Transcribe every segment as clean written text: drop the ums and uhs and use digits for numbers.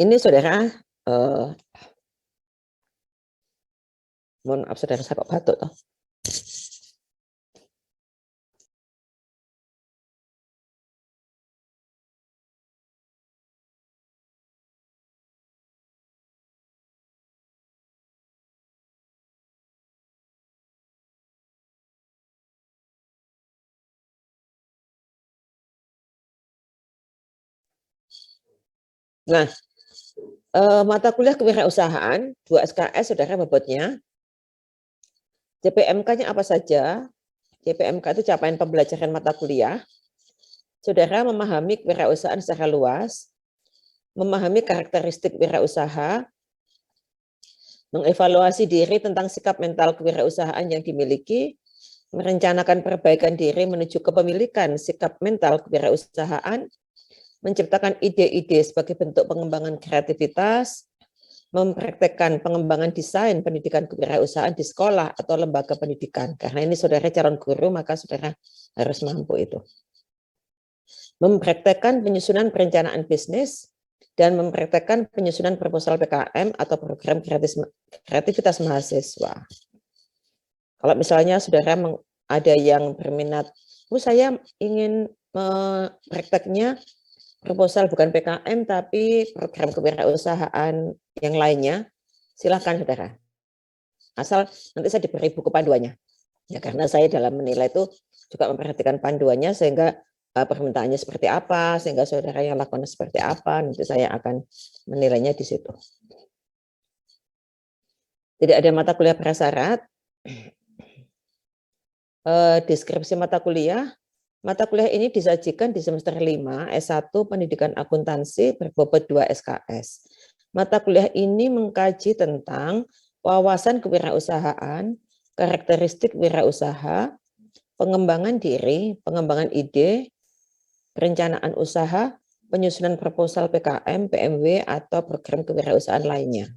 Ini saudara, mohon maaf saudara, saya kok batuk toh. Nah, mata kuliah kewirausahaan 2 SKS saudara bobotnya. CPMK-nya apa saja? CPMK itu capaian pembelajaran mata kuliah. Saudara memahami kewirausahaan secara luas, memahami karakteristik wirausaha, mengevaluasi diri tentang sikap mental kewirausahaan yang dimiliki, merencanakan perbaikan diri menuju kepemilikan sikap mental kewirausahaan, menciptakan ide-ide sebagai bentuk pengembangan kreativitas, mempraktekkan pengembangan desain pendidikan kewirausahaan di sekolah atau lembaga pendidikan. Karena ini saudara calon guru, maka saudara harus mampu itu. Mempraktekkan penyusunan perencanaan bisnis dan mempraktekkan penyusunan proposal PKM atau program kreativitas mahasiswa. Kalau misalnya saudara ada yang berminat, saya ingin prakteknya proposal bukan PKM tapi program kewirausahaan yang lainnya, silakan saudara. Asal nanti saya diberi buku panduannya. Ya, karena saya dalam menilai itu juga memperhatikan panduannya sehingga permintaannya seperti apa, sehingga saudara yang lakukan seperti apa, nanti saya akan menilainya di situ. Tidak ada mata kuliah prasyarat. Deskripsi mata kuliah ini disajikan di semester 5 S1 Pendidikan Akuntansi berbobot 2 SKS. Mata kuliah ini mengkaji tentang wawasan kewirausahaan, karakteristik wirausaha, pengembangan diri, pengembangan ide, perencanaan usaha, penyusunan proposal PKM, PMW, atau program kewirausahaan lainnya.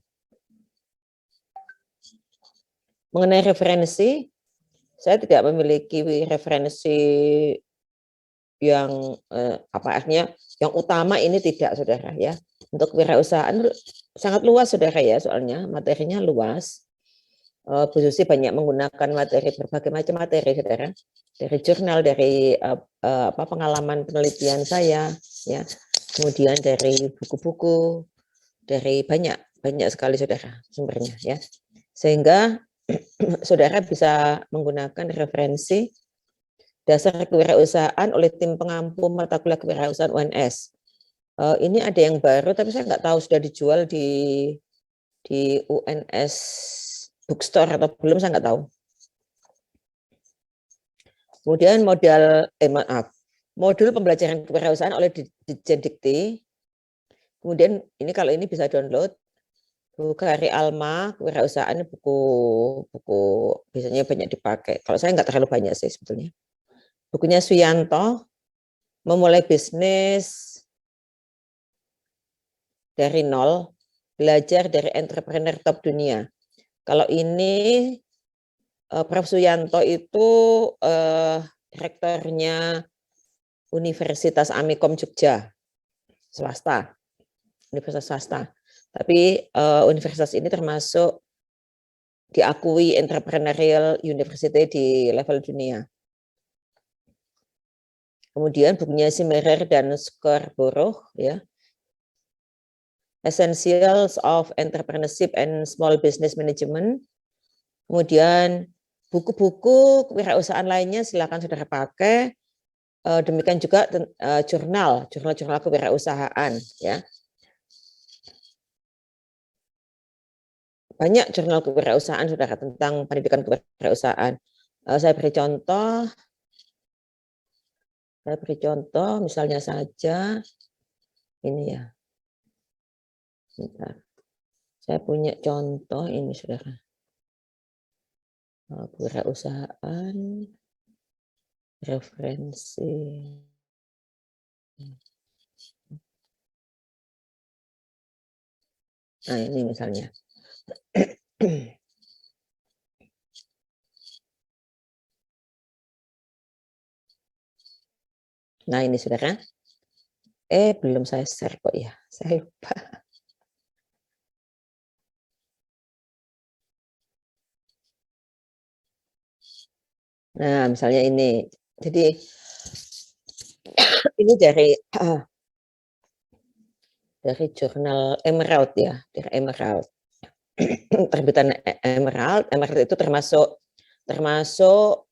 Mengenai referensi, saya tidak memiliki referensi yang yang utama ini tidak saudara ya. Untuk kewirausahaan sangat luas saudara ya, soalnya materinya luas. Bu Susi banyak menggunakan materi, berbagai macam materi saudara, dari jurnal, dari pengalaman penelitian saya ya, kemudian dari buku-buku, dari banyak sekali saudara sumbernya ya, sehingga saudara bisa menggunakan referensi dasar kewirausahaan oleh tim pengampu mata kuliah kewirausahaan UNS. Ini ada yang baru tapi saya nggak tahu sudah dijual di UNS bookstore atau belum, saya nggak tahu. Kemudian modul pembelajaran kewirausahaan oleh Ditjen Dikti. Kemudian ini kalau ini bisa download buku Hari Alma kewirausahaan, buku biasanya banyak dipakai. Kalau saya nggak terlalu banyak sih sebetulnya. Bukunya Suyanto, Memulai Bisnis dari Nol, Belajar dari Entrepreneur Top Dunia. Kalau ini Prof. Suyanto itu rektornya Universitas Amikom Jogja, swasta, universitas swasta. Tapi universitas ini termasuk diakui entrepreneurial university di level dunia. Kemudian bukunya Simerer dan Scarborough ya, Essentials of Entrepreneurship and Small Business Management. Kemudian buku-buku kewirausahaan lainnya silakan saudara pakai. Demikian juga jurnal kewirausahaan ya. Banyak jurnal kewirausahaan saudara tentang pendidikan kewirausahaan. Saya beri contoh misalnya saja ini ya. Bentar. Saya punya contoh ini saudara. Kewirausahaan referensi. Nah, ini misalnya. Nah, ini saudara. Belum saya share kok ya. Saya lupa. Nah, misalnya ini. Jadi ini dari jurnal Emerald ya, dari Emerald. Terbitan Emerald, Emerald itu termasuk termasuk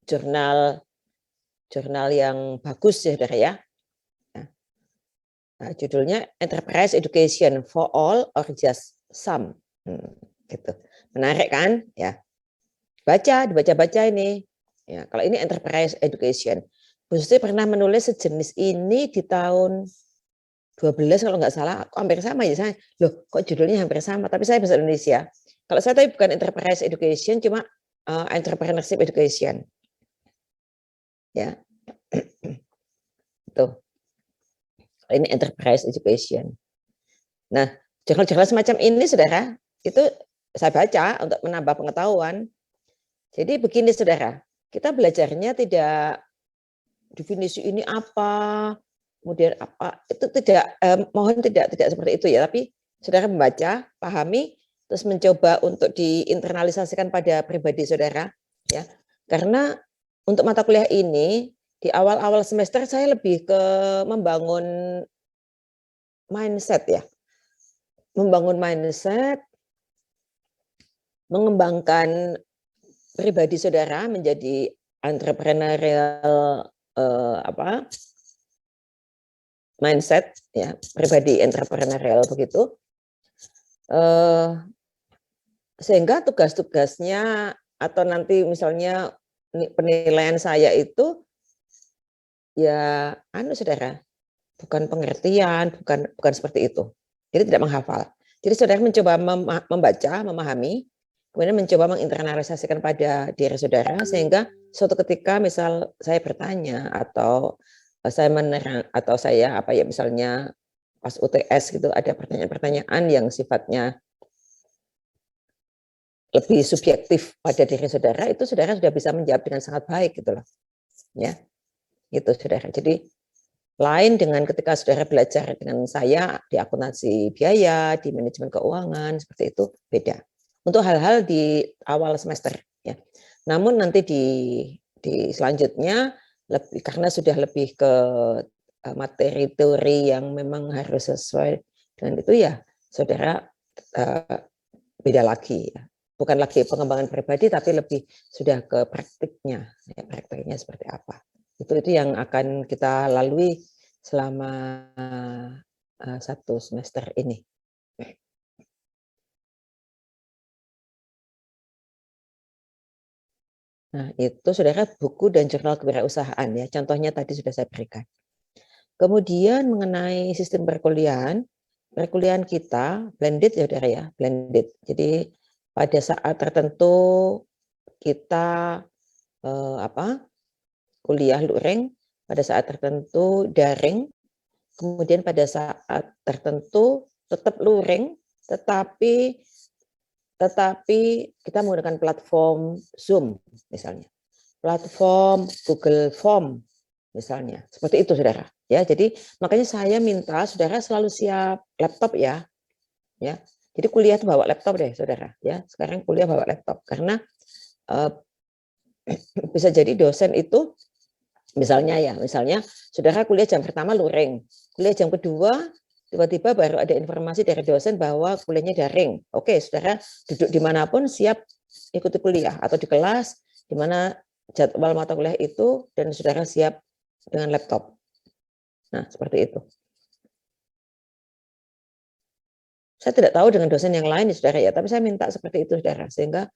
jurnal jurnal yang bagus ya, Saudara ya. Nah, judulnya Enterprise Education for All or Just Some. Gitu. Menarik kan? Ya. Dibaca ini. Ya, kalau ini Enterprise Education. Bu Susi pernah menulis sejenis ini di tahun 12 kalau nggak salah, hampir sama ya saya. Loh, kok judulnya hampir sama? Tapi saya bahasa Indonesia. Kalau saya tadi bukan Enterprise Education, cuma Entrepreneurship Education. Ya. Tuh. Ini Enterprise Education. Nah, jurnal-jurnal semacam ini, Saudara, itu saya baca untuk menambah pengetahuan. Jadi begini, Saudara, kita belajarnya tidak definisi ini apa, kemudian apa, itu tidak, mohon tidak seperti itu ya, tapi Saudara membaca, pahami, terus mencoba untuk diinternalisasikan pada pribadi Saudara, ya. Karena untuk mata kuliah ini, di awal-awal semester saya lebih ke membangun mindset ya. Membangun mindset, mengembangkan pribadi Saudara menjadi entrepreneurial mindset ya, pribadi entrepreneurial begitu. Sehingga tugas-tugasnya atau nanti misalnya penilaian saya itu ya Saudara, bukan pengertian, bukan seperti itu. Jadi tidak menghafal. Jadi Saudara mencoba membaca, memahami, kemudian mencoba menginternalisasikan pada diri Saudara sehingga suatu ketika misal saya bertanya atau saya menerang atau saya misalnya pas UTS gitu ada pertanyaan-pertanyaan yang sifatnya lebih subjektif pada diri Saudara, itu Saudara sudah bisa menjawab dengan sangat baik gitu loh. Ya. Gitu Saudara. Jadi lain dengan ketika Saudara belajar dengan saya di akuntansi biaya, di manajemen keuangan, seperti itu beda. Untuk hal-hal di awal semester ya. Namun nanti di selanjutnya lebih karena sudah lebih ke materi teori yang memang harus sesuai dengan itu ya, Saudara beda lagi ya. Bukan lagi pengembangan pribadi tapi lebih sudah ke praktiknya. Ya, praktiknya seperti apa. Itu yang akan kita lalui selama 1 semester ini. Nah, itu Saudara buku dan jurnal kewirausahaan ya. Contohnya tadi sudah saya berikan. Kemudian mengenai sistem perkuliahan kita blended ya Saudara ya, blended. Jadi pada saat tertentu kita kuliah luring, pada saat tertentu daring, kemudian pada saat tertentu tetap luring, tetapi kita menggunakan platform Zoom misalnya, platform Google Form misalnya, seperti itu Saudara. Ya, jadi makanya saya minta Saudara selalu siap laptop ya. Jadi kuliah itu bawa laptop deh Saudara. Ya, sekarang kuliah bawa laptop karena bisa jadi dosen itu misalnya Saudara kuliah jam pertama luring, kuliah jam kedua tiba-tiba baru ada informasi dari dosen bahwa kuliahnya daring. Oke, Saudara duduk dimanapun siap ikuti kuliah atau di kelas di mana jadwal mata kuliah itu dan Saudara siap dengan laptop. Nah, seperti itu. Saya tidak tahu dengan dosen yang lain Saudara ya, tapi saya minta seperti itu Saudara sehingga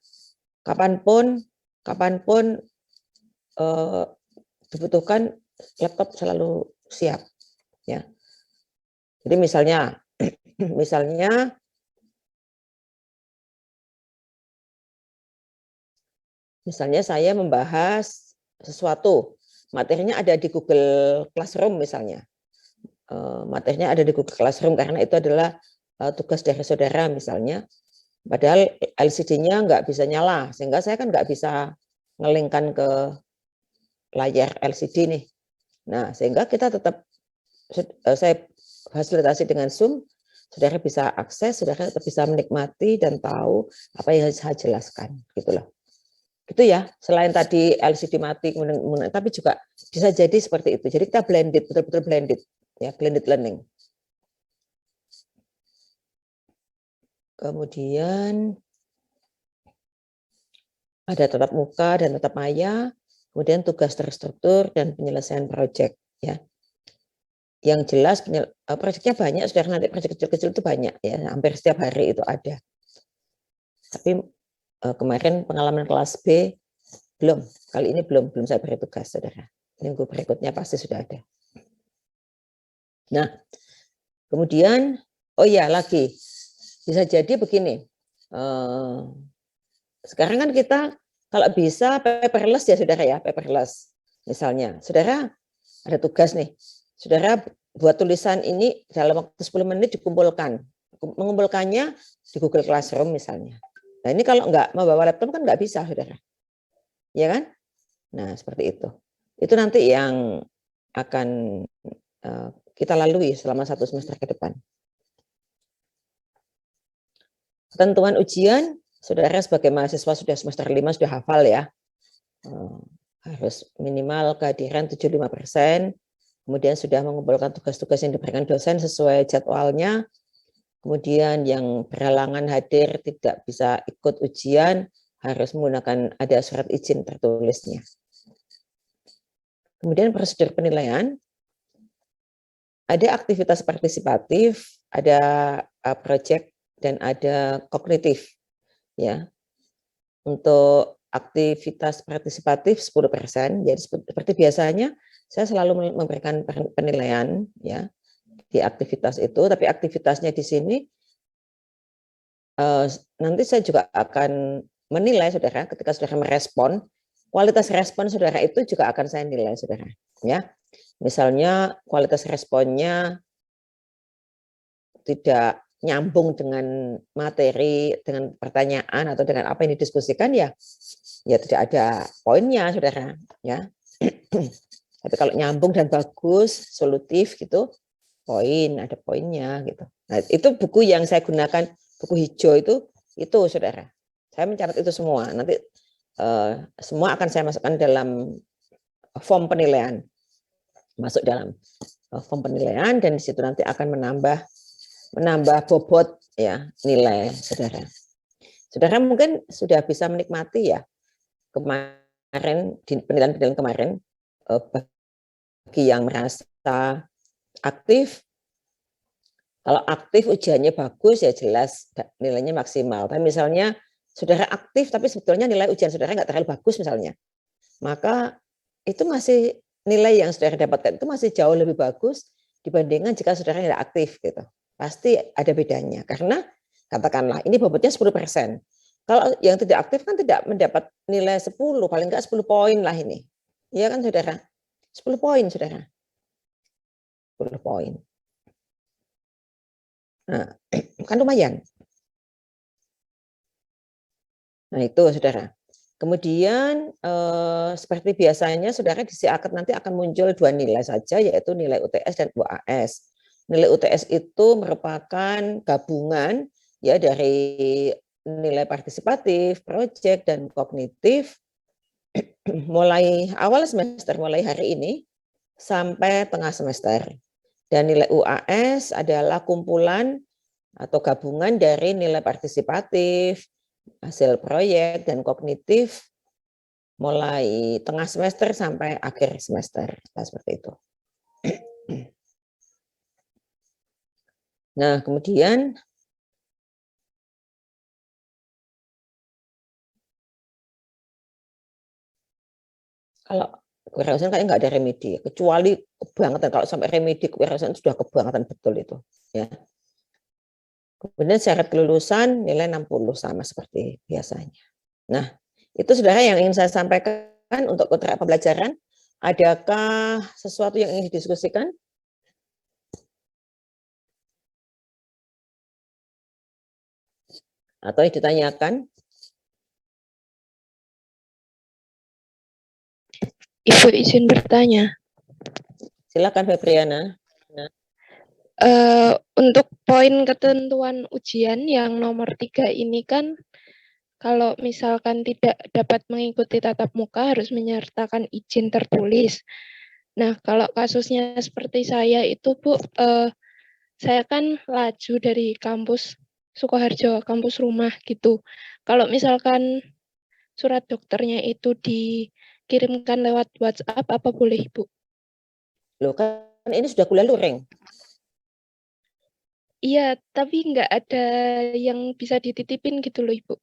kapanpun dibutuhkan laptop selalu siap ya. Jadi misalnya saya membahas sesuatu, materinya ada di Google Classroom misalnya. Materinya ada di Google Classroom karena itu adalah tugas dari Saudara misalnya. Padahal LCD-nya nggak bisa nyala, sehingga saya kan nggak bisa ngelingkan ke layar LCD nih. Nah, sehingga kita tetap saya fasilitasi dengan Zoom, Saudara bisa akses, Saudara tetap bisa menikmati dan tahu apa yang saya jelaskan, gitu loh. Gitu ya, selain tadi LCD mati, tapi juga bisa jadi seperti itu. Jadi kita blended, betul-betul blended, ya, blended learning. Kemudian ada tatap muka dan tatap maya, kemudian tugas terstruktur dan penyelesaian proyek, ya. Yang jelas proyeknya banyak, sudah nanti proyek kecil-kecil itu banyak, ya, hampir setiap hari itu ada. Tapi kemarin pengalaman kelas B belum, kali ini belum saya beri tugas, saudara. Minggu berikutnya pasti sudah ada. Nah, kemudian, oh ya lagi, bisa jadi begini, sekarang kan kita kalau bisa paperless ya saudara ya, paperless. Misalnya, saudara ada tugas nih, saudara buat tulisan ini dalam waktu 10 menit dikumpulkan. Mengumpulkannya di Google Classroom misalnya. Nah ini kalau nggak membawa laptop kan nggak bisa saudara. Ya kan? Nah seperti itu. Itu nanti yang akan kita lalui selama 1 semester ke depan. Ketentuan ujian, saudara sebagai mahasiswa sudah semester 5 sudah hafal ya. Harus minimal kehadiran 75%, kemudian sudah mengumpulkan tugas-tugas yang diberikan dosen sesuai jadwalnya, kemudian yang berhalangan hadir tidak bisa ikut ujian, harus menggunakan ada surat izin tertulisnya. Kemudian prosedur penilaian, ada aktivitas partisipatif, ada proyek, dan ada kognitif. Ya, untuk aktivitas partisipatif 10%, jadi seperti biasanya saya selalu memberikan penilaian ya di aktivitas itu, tapi aktivitasnya di sini nanti saya juga akan menilai saudara ketika saudara merespon, kualitas respon saudara itu juga akan saya nilai saudara ya. Misalnya kualitas responnya tidak nyambung dengan materi, dengan pertanyaan atau dengan apa yang didiskusikan ya tidak ada poinnya saudara ya. Tapi kalau nyambung dan bagus, solutif gitu, ada poinnya gitu. Nah, itu buku yang saya gunakan, buku hijau itu saudara. Saya mencatat itu semua. Nanti semua akan saya masukkan dalam form penilaian. Masuk dalam form penilaian dan di situ nanti akan menambah bobot ya nilai saudara. Saudara mungkin sudah bisa menikmati ya kemarin di penilaian kemarin bagi yang merasa aktif, kalau aktif ujiannya bagus ya jelas nilainya maksimal. Tapi misalnya saudara aktif tapi sebetulnya nilai ujian saudara nggak terlalu bagus misalnya, maka itu masih nilai yang saudara dapatkan itu masih jauh lebih bagus dibandingkan jika saudara tidak aktif gitu. Pasti ada bedanya karena katakanlah ini bobotnya 10%. Kalau yang tidak aktif kan tidak mendapat nilai 10, paling enggak 10 poin lah ini. Iya kan saudara? 10 poin saudara. 10 poin. Nah, kan lumayan. Nah itu saudara. Kemudian seperti biasanya saudara di SIAKET nanti akan muncul 2 nilai saja, yaitu nilai UTS dan UAS. Nilai UTS itu merupakan gabungan ya dari nilai partisipatif, proyek, dan kognitif mulai awal semester, mulai hari ini sampai tengah semester. Dan nilai UAS adalah kumpulan atau gabungan dari nilai partisipatif, hasil proyek, dan kognitif mulai tengah semester sampai akhir semester. Nah, seperti itu. Nah, kemudian kalau kewirausahaan kayaknya nggak ada remedi, kecuali kebangetan. Kalau sampai remedi kewirausahaan sudah kebangetan betul itu. Ya. Kemudian syarat kelulusan nilai 60 sama seperti biasanya. Nah, itu saudara yang ingin saya sampaikan untuk kontrak pembelajaran. Adakah sesuatu yang ingin didiskusikan? Atau ditanyakan? Ibu izin bertanya. Silakan Febriana. Untuk poin ketentuan ujian yang nomor 3 ini kan kalau misalkan tidak dapat mengikuti tatap muka harus menyertakan izin tertulis. Nah, kalau kasusnya seperti saya itu, Bu, saya kan laju dari kampus Sukoharjo, kampus rumah gitu. Kalau misalkan surat dokternya itu dikirimkan lewat WhatsApp, apa boleh, Ibu? Loh, kan ini sudah kuliah luring. Iya, tapi nggak ada yang bisa dititipin gitu loh, Ibu.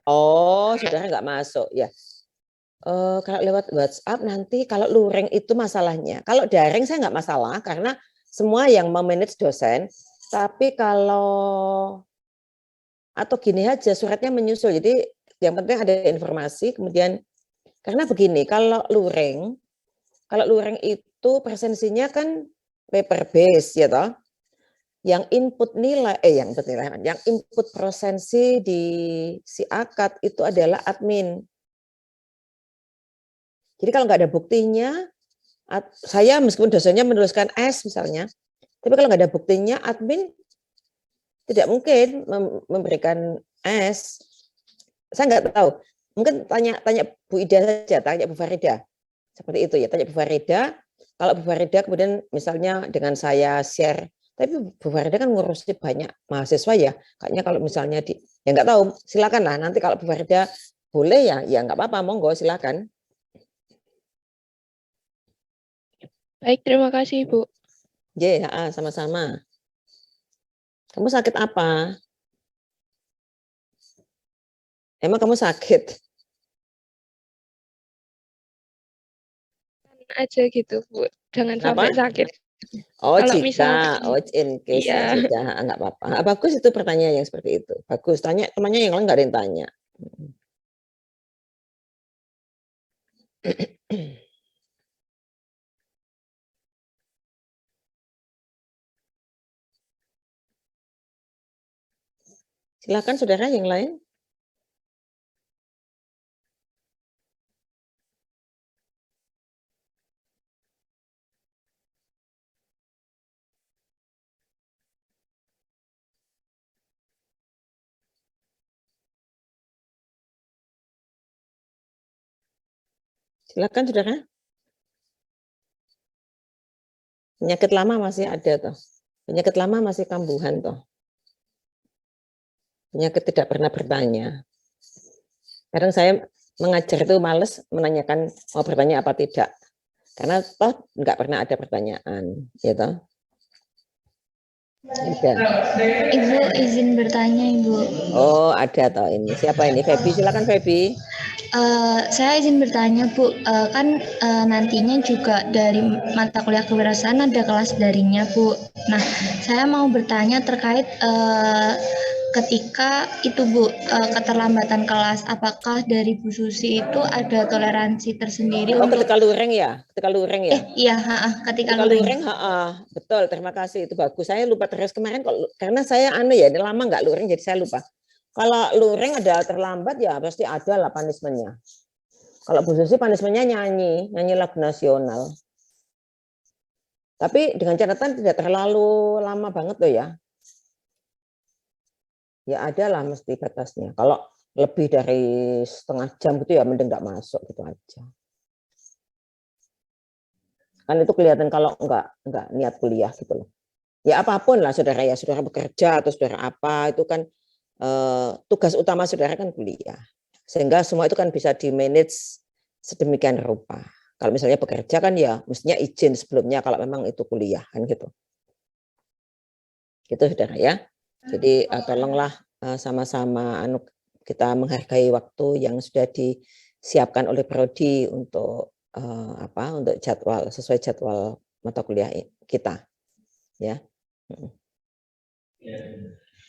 Oh, saudara nggak masuk ya. Kalau lewat WhatsApp nanti kalau luring itu masalahnya. Kalau daring saya nggak masalah karena semua yang memanage dosen. Tapi kalau atau gini aja suratnya menyusul. Jadi yang penting ada informasi. Kemudian karena begini, kalau luring itu presensinya kan paper base ya toh. Yang input presensi di si akad itu adalah admin. Jadi kalau nggak ada buktinya, saya meskipun dosennya menuliskan S misalnya, tapi kalau nggak ada buktinya, admin tidak mungkin memberikan S. Saya nggak tahu. Mungkin tanya Bu Ida saja, tanya Bu Farida. Seperti itu ya, tanya Bu Farida. Kalau Bu Farida kemudian misalnya dengan saya share, tapi Bu Farida kan ngurusi banyak mahasiswa ya. Kayaknya kalau misalnya ya nggak tahu, silakan lah. Nanti kalau Bu Farida boleh ya nggak apa-apa, monggo silakan. Baik, terima kasih, Bu. Ya, sama-sama. Kamu sakit apa? Emang kamu sakit? Aja gitu, Bu. Jangan Kenapa? sampai sakit. Oh, Kalau jika, misalkan in case ya iya, sudah, nggak apa-apa. Bagus itu pertanyaan yang seperti itu. Bagus, tanya temannya yang lain nggak ada yang tanya. Silakan saudara yang lain. Silakan saudara. Penyakit lama masih ada toh. Penyakit lama masih kambuhan toh. Penyakit tidak pernah bertanya. Kadang saya mengajar itu males menanyakan mau bertanya apa tidak. Karena toh nggak pernah ada pertanyaan, ya toh. Ada. Ibu izin bertanya, Ibu. Oh, ada toh ini. Siapa ini? Feby, silakan Feby. Saya izin bertanya, Bu. Kan nantinya juga dari mata kuliah kewirausahaan ada kelas daringnya, Bu. Nah, saya mau bertanya terkait ketika itu, Bu, keterlambatan kelas, apakah dari Bu Susi itu ada toleransi tersendiri Oh, untuk ketika luring ya? Ketika luring ya? iya, ketika Ketika luring. luring, betul, terima kasih, itu bagus. Saya lupa terus kemarin, karena saya aneh ya, ini lama nggak luring, jadi saya lupa. Kalau luring ada terlambat ya pasti ada lah punishment-nya. Kalau Bu Susi punishment-nya nyanyi lagu nasional. Tapi dengan catatan tidak terlalu lama banget loh ya. Ya ada lah mesti batasnya. Kalau lebih dari setengah jam gitu ya mending nggak masuk gitu aja. Kan itu kelihatan kalau nggak niat kuliah gitu loh. Ya apapun lah saudara ya, saudara bekerja atau saudara apa itu kan tugas utama saudara kan kuliah. Sehingga semua itu kan bisa di-manage sedemikian rupa. Kalau misalnya bekerja kan ya mestinya izin sebelumnya kalau memang itu kuliah kan gitu. Gitu saudara ya. Jadi tolonglah sama-sama kita menghargai waktu yang sudah disiapkan oleh prodi untuk untuk jadwal sesuai jadwal mata kuliah kita ya.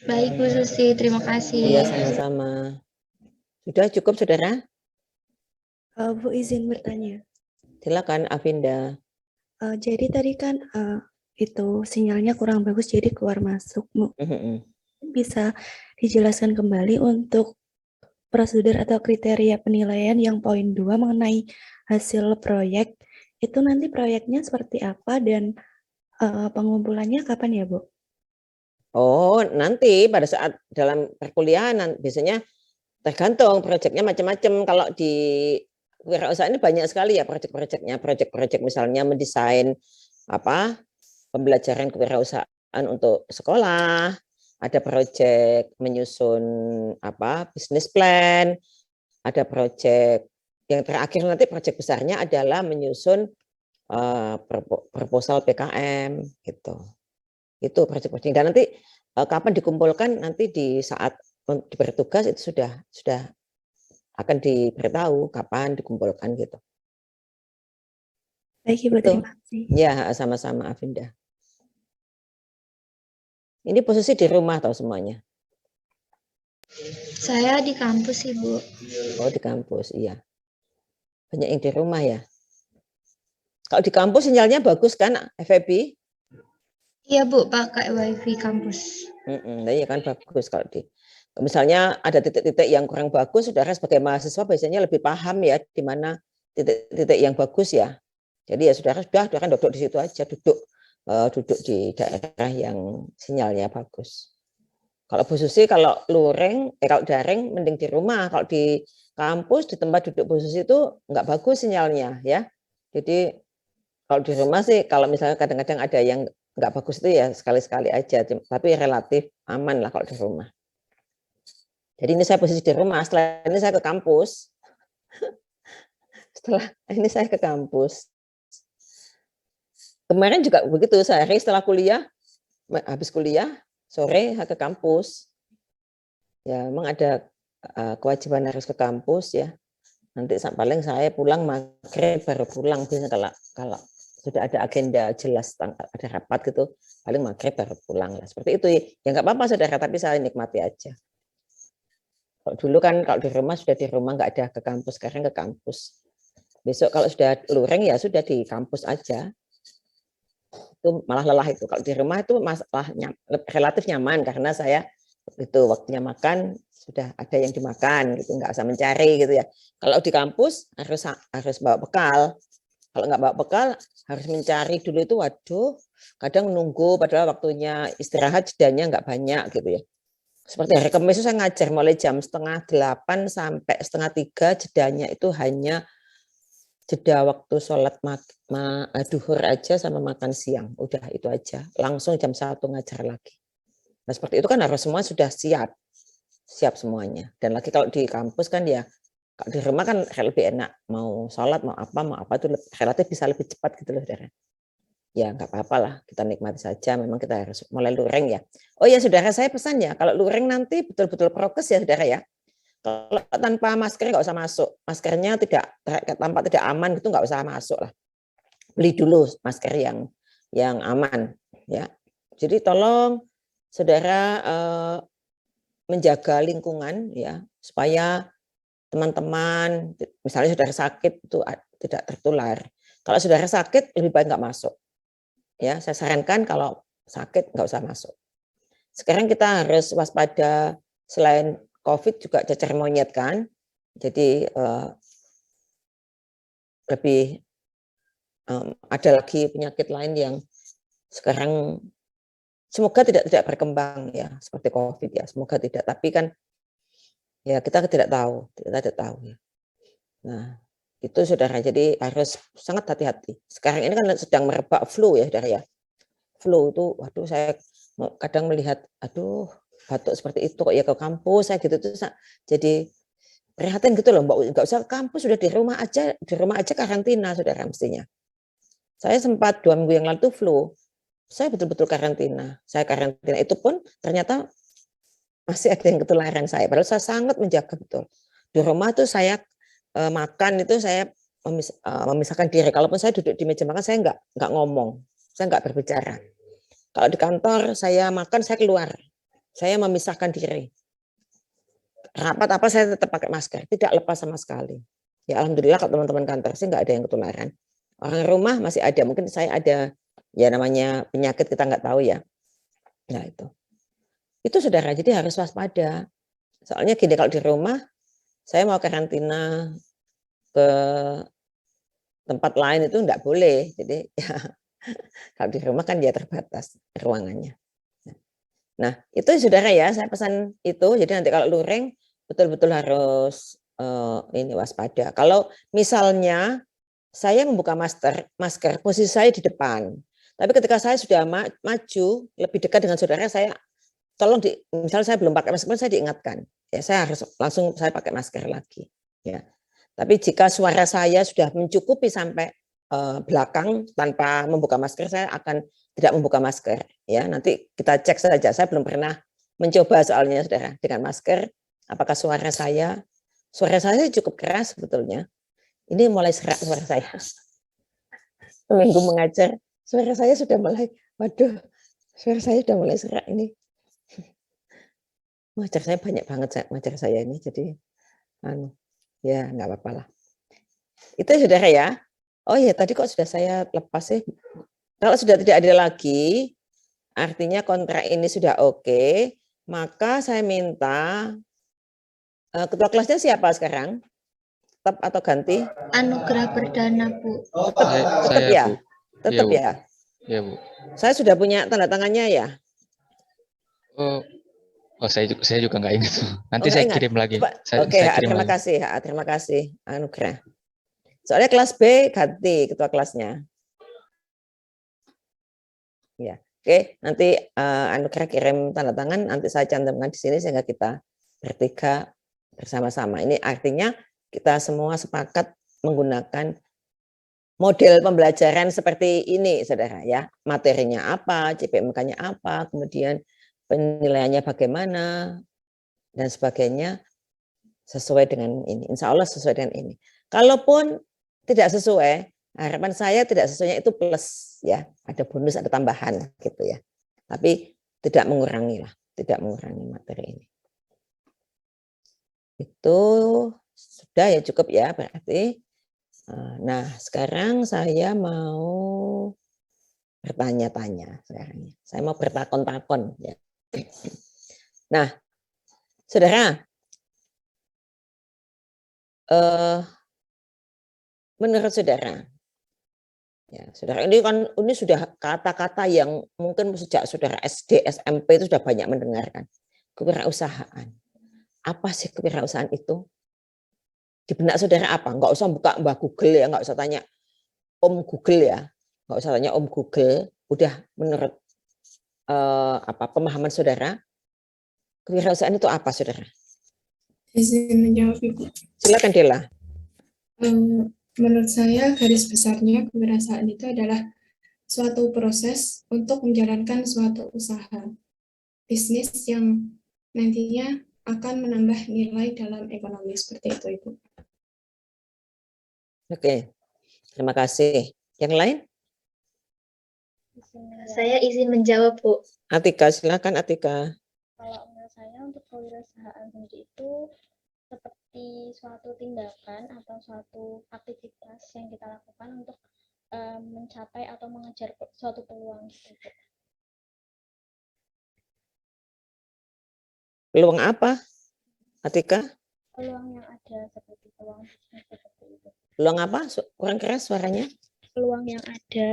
Baik, Bu Susi, terima kasih. Iya, sama-sama. Sudah cukup saudara? Bu izin bertanya. Silakan Avinda. Jadi tadi kan itu sinyalnya kurang bagus jadi keluar masuk, Bu. Bisa dijelaskan kembali untuk prosedur atau kriteria penilaian yang poin 2 mengenai hasil proyek. Itu nanti proyeknya seperti apa dan pengumpulannya kapan ya, Bu? Oh, nanti pada saat dalam perkuliahan biasanya Tergantung proyeknya macam-macam. Kalau di wirausaha ini banyak sekali ya proyek-proyeknya. Proyek-proyek misalnya mendesain pembelajaran kewirausahaan untuk sekolah, ada proyek menyusun bisnis plan, ada proyek yang terakhir nanti proyek besarnya adalah menyusun proposal PKM gitu. Itu proyek-proyek. Dan nanti kapan dikumpulkan nanti di saat diberi tugas itu sudah akan diberitahu kapan dikumpulkan gitu. Baik Ibu, terima kasih. Ya, sama-sama Avinda. Ini posisi di rumah atau semuanya? Saya di kampus, Ibu. Oh, di kampus, iya. Banyak yang di rumah ya. Kalau di kampus sinyalnya bagus kan, FEB? Iya, Bu, pakai WiFi kampus. Iya kan bagus kalau misalnya ada titik-titik yang kurang bagus, saudara sebagai mahasiswa biasanya lebih paham ya di mana titik-titik yang bagus ya. Jadi ya saudara kan duduk di situ aja, duduk di daerah yang sinyalnya bagus. Kalau Bu Susi, kalau kalau daring mending di rumah. Kalau di kampus di tempat duduk Bu Susi itu nggak bagus sinyalnya ya. Jadi kalau di rumah sih, kalau misalnya kadang-kadang ada yang nggak bagus itu ya sekali-sekali aja, tapi relatif aman lah kalau di rumah. Jadi ini saya posisi di rumah, setelah ini saya ke kampus. Setelah ini saya ke kampus. Kemarin juga begitu, sehari setelah kuliah, habis kuliah, sore saya ke kampus. Ya memang ada kewajiban harus ke kampus ya. Nanti paling saya pulang maghrib baru pulang, biasanya kalau sudah ada agenda jelas, ada rapat gitu, paling maghrib baru pulang lah. Seperti itu ya, nggak apa-apa saudara, tapi saya nikmati aja. Kalau dulu kan kalau di rumah sudah di rumah, nggak ada ke kampus, sekarang ke kampus. Besok kalau sudah luring ya sudah di kampus aja. Itu malah lelah itu. Kalau di rumah itu relatif nyaman karena saya itu waktunya makan sudah ada yang dimakan gitu, nggak usah mencari gitu ya. Kalau di kampus harus bawa bekal. Kalau nggak bawa bekal harus mencari dulu itu, waduh, kadang nunggu padahal waktunya istirahat jedanya nggak banyak gitu ya. Seperti hari Kamis itu saya ngajar mulai jam 7:30 sampai 2:30, jedanya itu hanya jeda waktu sholat duhur aja sama makan siang, udah itu aja, langsung jam 1 ngajar lagi. Nah seperti itu kan harus semua sudah siap semuanya. Dan lagi kalau di kampus kan ya, kalau di rumah kan lebih enak, mau sholat mau apa itu relatif bisa lebih cepat gitu loh saudara. Ya nggak apa-apa lah, kita nikmati saja, memang kita harus mulai luring ya. Oh ya saudara, saya pesan ya, kalau luring nanti betul-betul prokes ya saudara ya. Kalau tanpa masker nggak usah masuk, maskernya tampak tidak aman gitu nggak usah masuk lah. Beli dulu masker yang aman ya. Jadi tolong saudara menjaga lingkungan ya, supaya teman-teman misalnya saudara sakit itu tidak tertular. Kalau saudara sakit lebih baik nggak masuk. Ya, saya sarankan kalau sakit nggak usah masuk. Sekarang kita harus waspada, selain COVID juga cacar monyet kan. Jadi lebih ada lagi penyakit lain yang sekarang semoga tidak berkembang ya seperti COVID ya, semoga tidak. Tapi kan ya kita tidak tahu ya. Nah itu saudara, jadi harus sangat hati-hati. Sekarang ini kan sedang merebak flu ya saudara ya. Flu itu, waduh saya kadang melihat, aduh batuk seperti itu kok ya ke kampus saya gitu tuh jadi prihatin gitu loh, Mbak, nggak usah ke kampus, sudah di rumah aja karantina saudara mestinya. Saya sempat 2 minggu yang lalu tuh flu, saya betul-betul karantina. Saya karantina itu pun ternyata masih ada yang ketularan saya, padahal saya sangat menjaga betul. Di rumah tuh saya makan itu saya memisahkan diri. Kalaupun saya duduk di meja makan saya nggak ngomong, saya nggak berbicara. Kalau di kantor saya makan saya keluar, saya memisahkan diri. Rapat apa saya tetap pakai masker, tidak lepas sama sekali. Ya alhamdulillah kalau teman-teman kantor sih nggak ada yang ketularan. Orang rumah masih ada, mungkin saya ada ya namanya penyakit kita nggak tahu ya. Nah itu saudara, jadi harus waspada. Soalnya gini, kalau di rumah saya mau karantina ke tempat lain itu enggak boleh. Jadi ya kalau di rumah kan dia terbatas ruangannya. Nah, itu saudara ya, saya pesan itu. Jadi nanti kalau luring betul-betul harus ini waspada. Kalau misalnya saya membuka masker, posisi saya di depan. Tapi ketika saya sudah maju lebih dekat dengan saudara, saya tolong misalnya saya belum pakai masker, saya diingatkan. Ya, saya harus langsung saya pakai masker lagi. Ya. Tapi jika suara saya sudah mencukupi sampai belakang tanpa membuka masker, saya akan tidak membuka masker. Ya, nanti kita cek saja. Saya belum pernah mencoba soalnya, saudara, dengan masker. Apakah suara saya cukup keras sebetulnya. Ini mulai serak suara saya. Seminggu mengajar, suara saya sudah mulai, waduh, suara saya sudah mulai serak ini. Mengajar saya banyak banget mengajar saya ini, jadi ya nggak apa-apa lah. Itu saudara ya. Oh ya, tadi kok sudah saya lepas sih. Kalau sudah tidak ada lagi, artinya kontrak ini sudah oke, maka saya minta ketua kelasnya siapa sekarang? Tetap atau ganti? Anugerah Perdana, Bu. Tetap ya? Bu. Tetap ya? Iya, Bu. Saya sudah punya tanda tangannya ya? Oh, saya juga nggak ingat. Nanti saya ingat. kirim lagi. Oke, terima kasih. Terima kasih, Anugerah. Soalnya kelas B ganti ketua kelasnya. Ya, oke. Nanti Anugerah kirim tanda tangan, nanti saya cantumkan di sini sehingga kita bertiga bersama-sama. Ini artinya kita semua sepakat menggunakan model pembelajaran seperti ini, saudara ya. Materinya apa, CPMK-nya apa, kemudian penilaiannya bagaimana, dan sebagainya sesuai dengan ini. Insya Allah sesuai dengan ini. Kalaupun tidak sesuai, harapan saya tidak sesuainya itu plus ya, ada bonus, ada tambahan gitu ya. Tapi tidak mengurangi lah, tidak mengurangi materi ini. Itu sudah ya, cukup ya berarti. Nah, sekarang saya mau bertanya-tanya sekarang. Saya mau bertakon-takon ya. Nah, saudara, menurut saudara, ya, saudara ini kan ini sudah kata-kata yang mungkin sejak saudara SD, SMP itu sudah banyak mendengarkan. Kewirausahaan. Apa sih kewirausahaan itu? Di benak saudara apa? Enggak usah buka Mbah Google ya, enggak usah tanya Om Google ya, enggak usah tanya Om Google. Udah menurut pemahaman saudara, kewirausahaan itu apa, saudara? Izin menjawab, Ibu. Silakan, Dela. Menurut saya garis besarnya kewirausahaan itu adalah suatu proses untuk menjalankan suatu usaha bisnis yang nantinya akan menambah nilai dalam ekonomi, seperti itu, Ibu. Oke, terima kasih. Yang lain? Saya izin menjawab, Bu. Atika, silakan Atika. Kalau menurut saya untuk kewirausahaan sendiri itu seperti suatu tindakan atau suatu aktivitas yang kita lakukan untuk mencapai atau mengejar suatu peluang. Peluang apa, Atika? Peluang yang ada seperti peluang bisnis seperti itu. Peluang apa? Kurang keras suaranya. Peluang yang ada.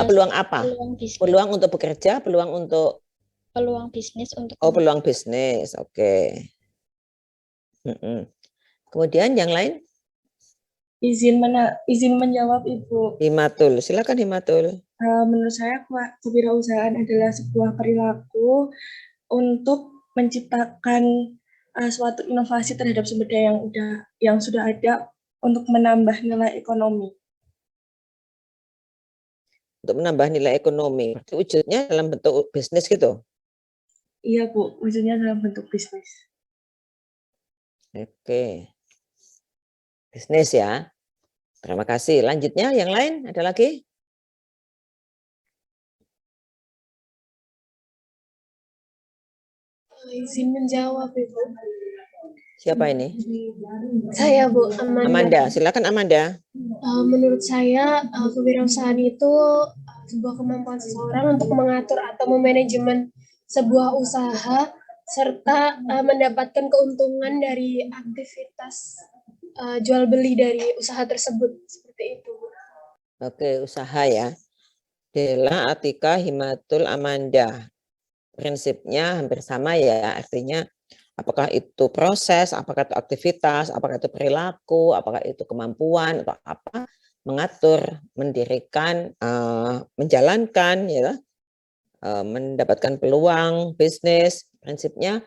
Peluang apa? Peluang bisnis. Peluang untuk bekerja, peluang untuk. Peluang bisnis untuk. Oh, peluang bisnis, oke. Kemudian yang lain? Izin menjawab, Ibu. Himatul, silakan Himatul. Menurut saya kewirausahaan adalah sebuah perilaku untuk menciptakan suatu inovasi terhadap sumber daya yang sudah ada untuk menambah nilai ekonomi. Untuk menambah nilai ekonomi, wujudnya dalam bentuk bisnis gitu? Iya, Bu, wujudnya dalam bentuk bisnis. Oke. Bisnis ya. Terima kasih. Lanjutnya yang lain ada lagi? Izin menjawab, Ibu. Siapa ini? Saya, Bu, Amanda. Silakan Amanda. Menurut saya kewirausahaan itu sebuah kemampuan seseorang untuk mengatur atau memanajemen sebuah usaha serta mendapatkan keuntungan dari aktivitas jual beli dari usaha tersebut, seperti itu. Oke, usaha ya. Dela, Atika, Himatul, Amanda. Prinsipnya hampir sama ya, artinya Apakah itu proses, apakah itu aktivitas, apakah itu perilaku, apakah itu kemampuan atau apa, mengatur, mendirikan, menjalankan, ya, mendapatkan peluang bisnis. Prinsipnya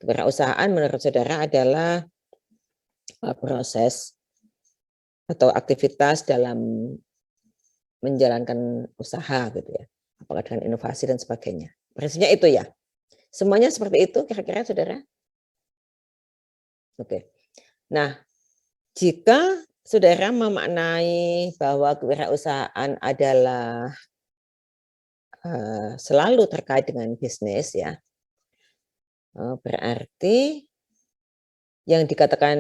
kewirausahaan menurut saudara adalah proses atau aktivitas dalam menjalankan usaha gitu ya. Apakah dengan inovasi dan sebagainya. Prinsipnya itu ya. Semuanya seperti itu kira-kira saudara? Oke. Nah, jika saudara memaknai bahwa kewirausahaan adalah selalu terkait dengan bisnis ya, berarti yang dikatakan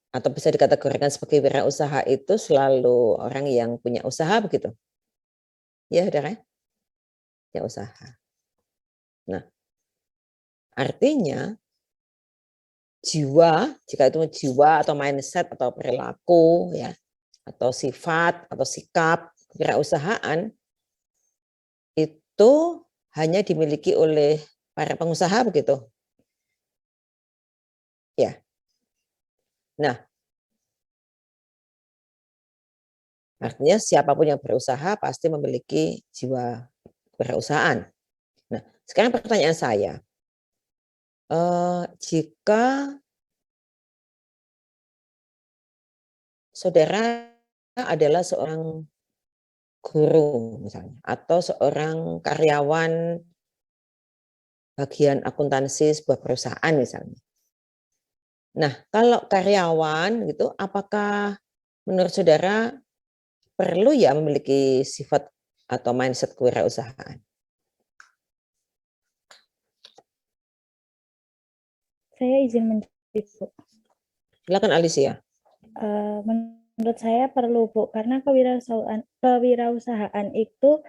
atau bisa dikategorikan sebagai wirausaha itu selalu orang yang punya usaha begitu? Ya, saudara? Ya, usaha. Nah, artinya jiwa, jika itu jiwa atau mindset atau perilaku ya, atau sifat atau sikap kewirausahaan itu hanya dimiliki oleh para pengusaha begitu. Ya. Nah, artinya siapapun yang berusaha pasti memiliki jiwa kewirausahaan. Nah, sekarang pertanyaan saya, jika saudara adalah seorang guru misalnya, atau seorang karyawan bagian akuntansi sebuah perusahaan misalnya. Nah, kalau karyawan gitu, apakah menurut saudara perlu ya memiliki sifat atau mindset kewirausahaan? Saya izin menjawab, Bu. Silakan Alicia. Menurut saya perlu, Bu, karena kewirausahaan itu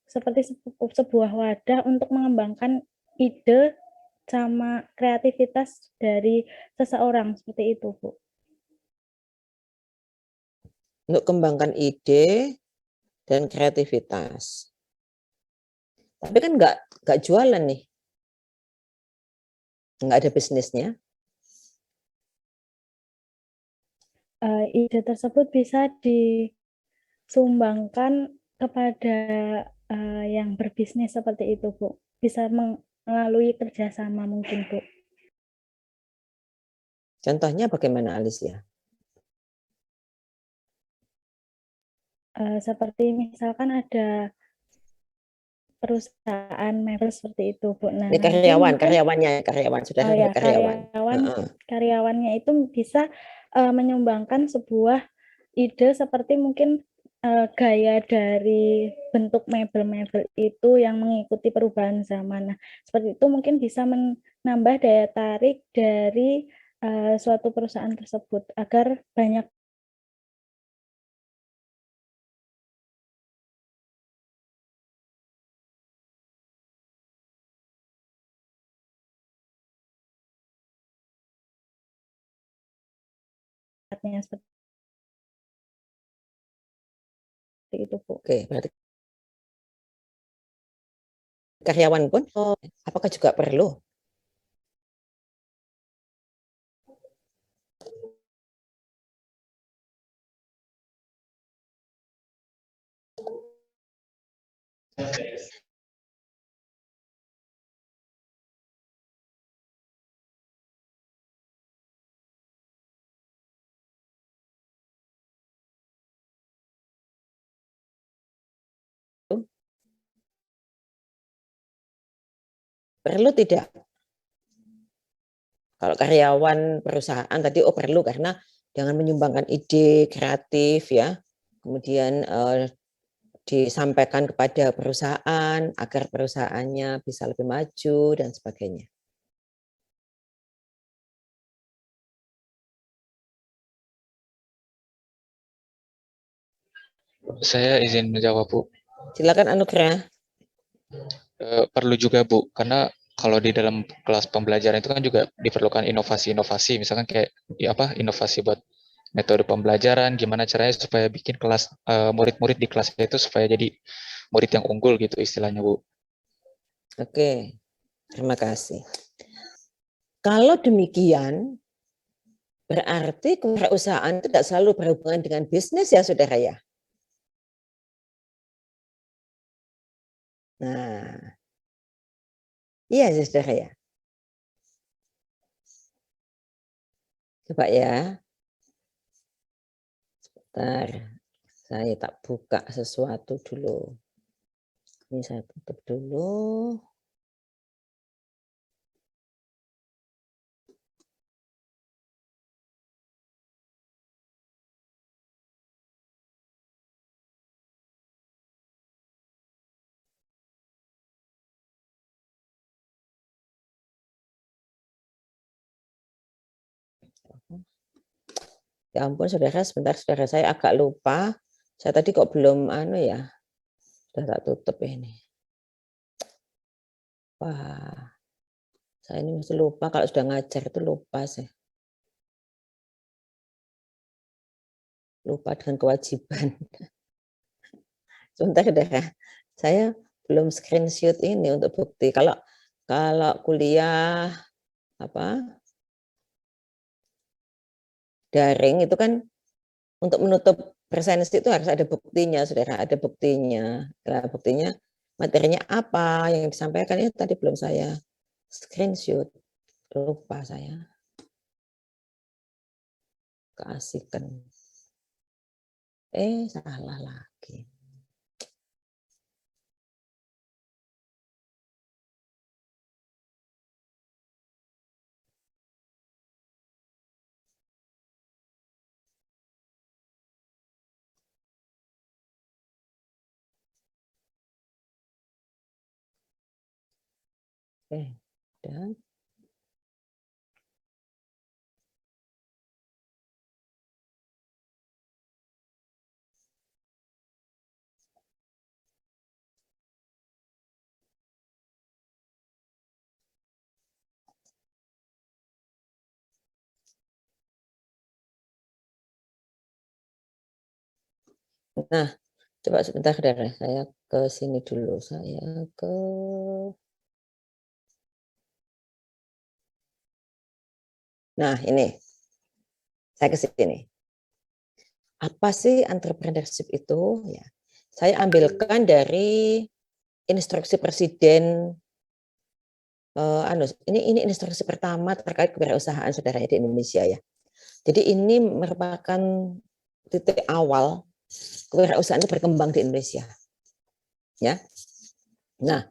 seperti sebuah wadah untuk mengembangkan ide sama kreativitas dari seseorang, seperti itu, Bu. Untuk kembangkan ide dan kreativitas. Tapi kan nggak jualan nih. Nggak ada bisnisnya. Ide tersebut bisa disumbangkan kepada yang berbisnis seperti itu, Bu. Bisa melalui kerjasama mungkin, Bu. Contohnya bagaimana Alicia? Seperti misalkan ada perusahaan mebel seperti itu, Bu. Nah, Ini karyawan sudah ya, karyawan. karyawannya itu bisa menyumbangkan sebuah ide seperti mungkin gaya dari bentuk mebel-mebel itu yang mengikuti perubahan zaman. Nah, seperti itu mungkin bisa menambah daya tarik dari suatu perusahaan tersebut agar banyak seperti itu, Bu. Oke, berarti karyawan pun apakah juga perlu? Perlu tidak? Kalau karyawan perusahaan tadi perlu karena dengan menyumbangkan ide kreatif ya, kemudian disampaikan kepada perusahaan agar perusahaannya bisa lebih maju dan sebagainya. Saya izin menjawab, Bu. Silakan Anugrah. Perlu juga, Bu, karena kalau di dalam kelas pembelajaran itu kan juga diperlukan inovasi-inovasi, misalkan kayak inovasi buat metode pembelajaran, gimana caranya supaya bikin kelas murid-murid di kelasnya itu supaya jadi murid yang unggul gitu istilahnya, Bu. Oke. Terima kasih. Kalau demikian, berarti kewirausahaan itu tidak selalu berhubungan dengan bisnis ya, saudara ya. Nah, iya ya, saudara ya. Coba ya. Sebentar, saya tak buka sesuatu dulu. Ini saya tutup dulu. Ya ampun saudara, sebentar saudara, saya agak lupa. Saya tadi kok belum ya. Sudah tak tutup ini. Wah, saya ini masih lupa kalau sudah ngajar itu lupa saya. Lupa dengan kewajiban. Sebentar saudara, saya belum screenshot ini untuk bukti. Kalau kuliah daring itu kan untuk menutup presensi itu harus ada buktinya, saudara, ada buktinya. Nah, buktinya materinya apa yang disampaikan itu tadi belum saya screenshot, lupa saya. Keasikan. Salah lagi. Dan nah, coba sebentar saudara, saya ke sini dulu, saya ke nah ini, saya ke sini. Apa sih entrepreneurship itu? Ya, saya ambilkan dari instruksi Presiden. Ini instruksi pertama terkait kewirausahaan saudara di Indonesia ya. Jadi ini merupakan titik awal kewirausahaan itu berkembang di Indonesia. Ya. Nah,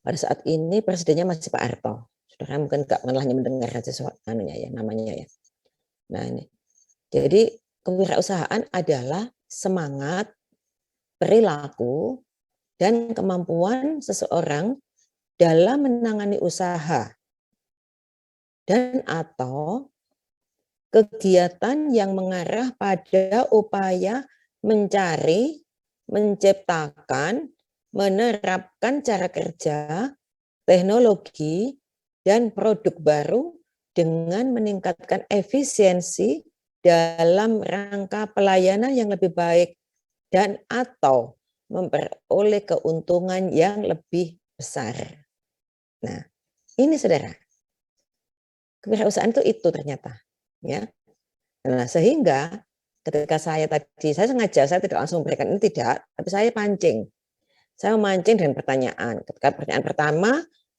pada saat ini presidennya masih Pak Harto. Saudara mungkin nggak hanya mendengar sesuatu namanya ya. Nah, ini. Jadi kewirausahaan adalah semangat, perilaku, dan kemampuan seseorang dalam menangani usaha dan atau kegiatan yang mengarah pada upaya mencari, menciptakan, menerapkan cara kerja, teknologi, dan produk baru dengan meningkatkan efisiensi dalam rangka pelayanan yang lebih baik dan atau memperoleh keuntungan yang lebih besar. Nah, ini saudara, kewirausahaan itu ternyata. Ya. Nah, sehingga ketika saya sengaja saya tidak langsung memberikan ini tidak, tapi saya pancing. Saya memancing dengan pertanyaan. Ketika pertanyaan pertama,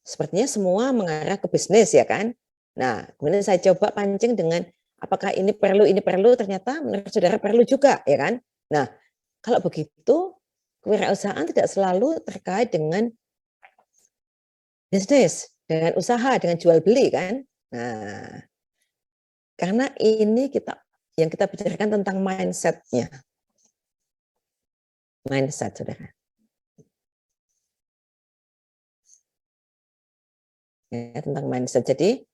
sepertinya semua mengarah ke bisnis ya kan. Nah, kemudian saya coba pancing dengan apakah ini perlu, ternyata menurut saudara perlu juga ya kan. Nah, kalau begitu kewirausahaan tidak selalu terkait dengan bisnis, dengan usaha, dengan jual beli kan. Nah, karena ini yang kita bicarakan tentang mindset-nya. Mindset, saudara. Ya, tentang mindset. Jadi,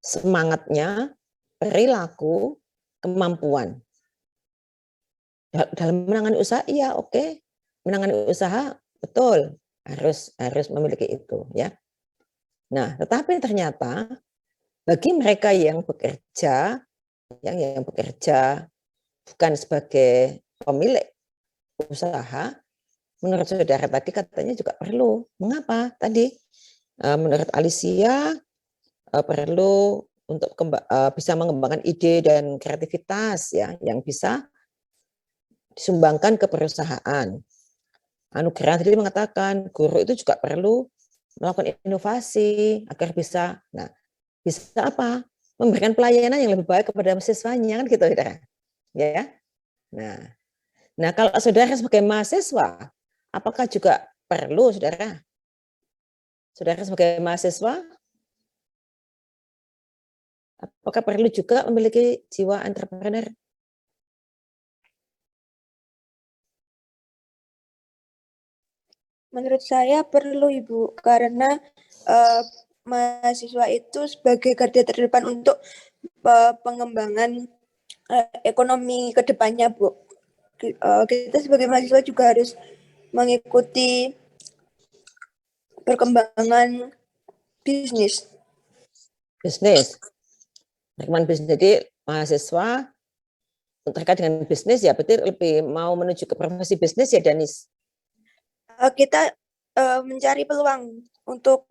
semangatnya, perilaku, kemampuan. Dalam menangani usaha, iya oke. Menangani usaha, betul. Harus memiliki itu. Ya. Nah, tetapi ternyata, bagi mereka yang bekerja bukan sebagai pemilik usaha, menurut saudara tadi katanya juga perlu. Mengapa? Tadi menurut Alicia perlu untuk bisa mengembangkan ide dan kreativitas ya yang bisa disumbangkan ke perusahaan. Anugerah tadi mengatakan guru itu juga perlu melakukan inovasi agar bisa, nah bisa apa? Memberikan pelayanan yang lebih baik kepada siswanya kan gitu, saudara. Ya. Nah kalau saudara sebagai mahasiswa, apakah juga perlu, saudara? Saudara sebagai mahasiswa, apakah perlu juga memiliki jiwa entrepreneur? Menurut saya perlu, Ibu, karena mahasiswa itu sebagai garda terdepan untuk pengembangan ekonomi ke depannya, Bu. Kita sebagai mahasiswa juga harus mengikuti perkembangan bisnis. Perkembangan bisnis. Jadi mahasiswa terkait dengan bisnis ya, berarti lebih mau menuju ke profesi bisnis ya, Danis? Kita mencari peluang untuk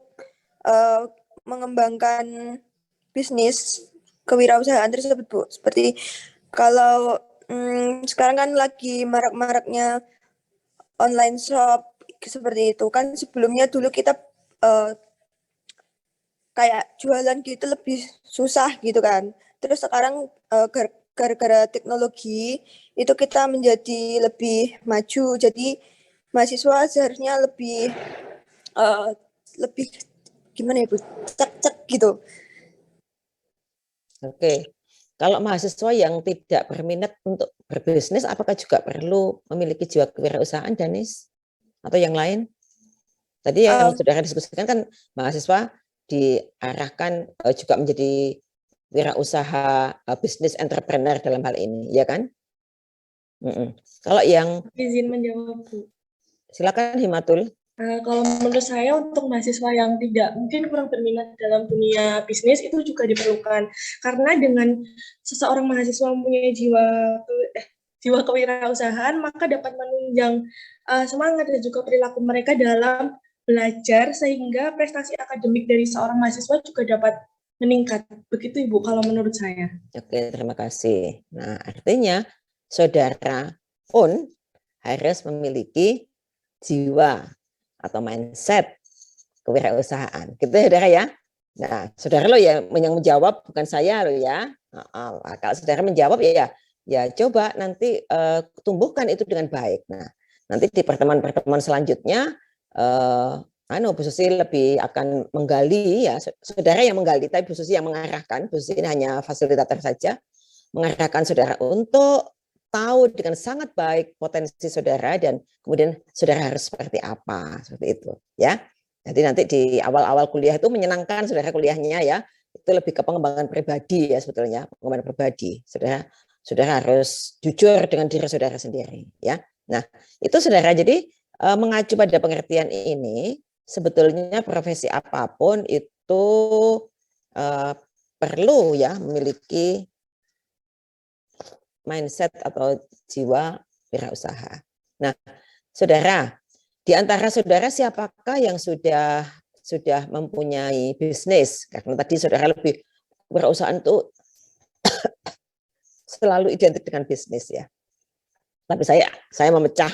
mengembangkan bisnis kewirausahaan tersebut, Bu. Seperti kalau sekarang kan lagi marak-maraknya online shop seperti itu kan, sebelumnya dulu kita kayak jualan gitu lebih susah gitu kan. Terus sekarang gara-gara teknologi itu kita menjadi lebih maju. Jadi mahasiswa seharusnya lebih gimana ya, Bu? Cek gitu. Oke. Kalau mahasiswa yang tidak berminat untuk berbisnis, apakah juga perlu memiliki jiwa kewirausahaan, Danis? Atau yang lain? Tadi yang saudara diskusikan kan mahasiswa diarahkan juga menjadi wirausaha bisnis entrepreneur dalam hal ini, ya kan? Kalau yang Izin menjawab, Bu. Silakan Himatul. Kalau menurut saya untuk mahasiswa yang tidak mungkin kurang berminat dalam dunia bisnis itu juga diperlukan, karena dengan seseorang mahasiswa mempunyai jiwa kewirausahaan maka dapat menunjang semangat dan juga perilaku mereka dalam belajar, sehingga prestasi akademik dari seorang mahasiswa juga dapat meningkat. Begitu, Ibu, kalau menurut saya. Oke, terima kasih. Nah, artinya saudara pun harus memiliki jiwa atau mindset kewirausahaan. Gitu ya, saudara ya. Nah, saudara lo yang menjawab, bukan saya lo ya. Kalau saudara menjawab ya coba nanti tumbuhkan itu dengan baik. Nah, nanti di pertemuan-pertemuan selanjutnya Bu Susi lebih akan menggali ya, saudara yang menggali, tapi Bu Susi yang mengarahkan. Bu Susi ini hanya fasilitator saja, mengarahkan saudara untuk tahu dengan sangat baik potensi saudara dan kemudian saudara harus seperti apa, seperti itu ya. Jadi nanti di awal-awal kuliah itu menyenangkan saudara kuliahnya ya, itu lebih ke pengembangan pribadi ya sebetulnya, pengembangan pribadi. Saudara harus jujur dengan diri saudara sendiri ya. Nah, itu saudara, jadi mengacu pada pengertian ini sebetulnya profesi apapun itu perlu ya memiliki mindset atau jiwa wirausaha. Nah, saudara, di antara saudara siapakah yang sudah mempunyai bisnis? Karena tadi saudara lebih wirausahaan itu selalu identik dengan bisnis ya. Tapi saya memecah,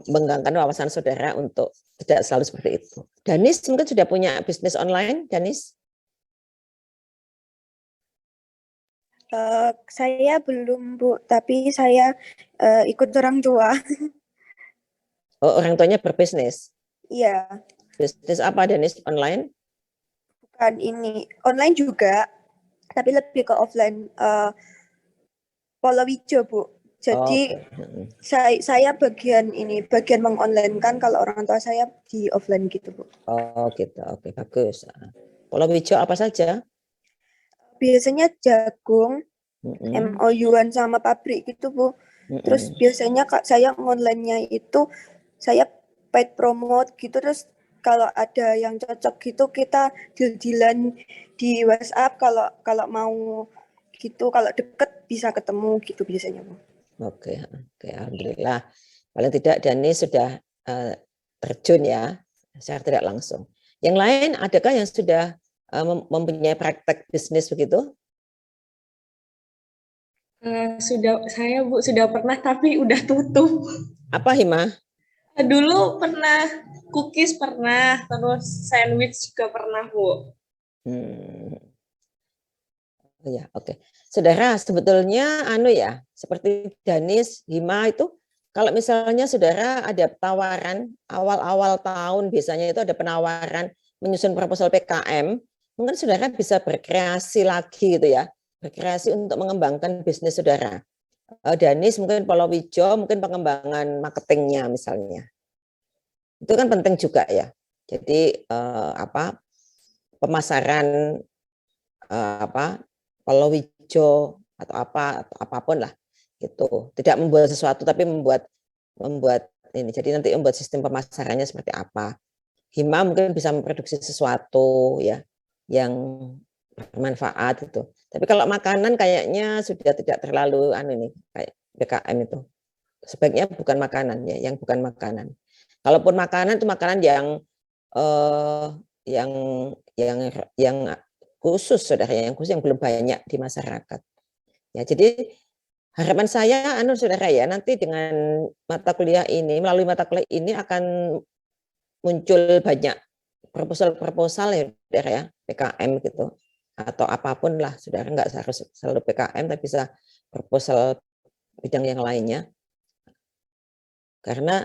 menggangkan wawasan saudara untuk tidak selalu seperti itu. Danis mungkin sudah punya bisnis online, Danis? Saya belum, Bu, tapi saya ikut orang tua. Oh, orang tuanya berbisnis? Iya. Bisnis apa, Danis? Online? Bukan ini, online juga, tapi lebih ke offline. Polowijo, Bu. Jadi saya bagian mengonline-kan, kalau orang tua saya di offline gitu, Bu. Oh gitu, oke, bagus. Polowijo apa saja? Biasanya jagung, MOU-an sama pabrik gitu, Bu. Terus biasanya saya online-nya itu saya paid promote gitu, terus kalau ada yang cocok gitu kita deal-dealan di WhatsApp, kalau mau gitu, kalau deket bisa ketemu gitu biasanya, Bu. Oke, alhamdulillah. Paling tidak Dani sudah terjun ya, secara tidak langsung. Yang lain adakah yang sudah mempunyai praktek bisnis begitu? Saya Bu sudah pernah tapi udah tutup. Apa Hima? Dulu pernah cookies pernah, terus sandwich juga pernah Bu. Ya, oke. Saudara, sebetulnya ya, seperti Danis, Hima itu, kalau misalnya saudara ada tawaran awal-awal tahun, biasanya itu ada penawaran menyusun proposal PKM, mungkin saudara bisa berkreasi lagi gitu ya, berkreasi untuk mengembangkan bisnis saudara. Danis mungkin Polowijo, mungkin pengembangan marketingnya misalnya. Itu kan penting juga ya. Jadi pemasaran Polowijo atau apapun lah gitu. Tidak membuat sesuatu tapi membuat ini. Jadi nanti membuat sistem pemasarannya seperti apa. Hima mungkin bisa memproduksi sesuatu ya yang bermanfaat itu. Tapi kalau makanan kayaknya sudah tidak terlalu kayak BKM itu. Sebaiknya bukan makanan ya, yang bukan makanan. Kalaupun makanan itu makanan yang khusus saudara, yang khusus yang belum banyak di masyarakat. Ya, jadi harapan saya saudara ya, nanti dengan mata kuliah ini, melalui mata kuliah ini akan muncul banyak proposal ya saudara ya, PKM gitu. Atau apapun lah, saudara nggak harus selalu PKM, tapi bisa proposal bidang yang lainnya. Karena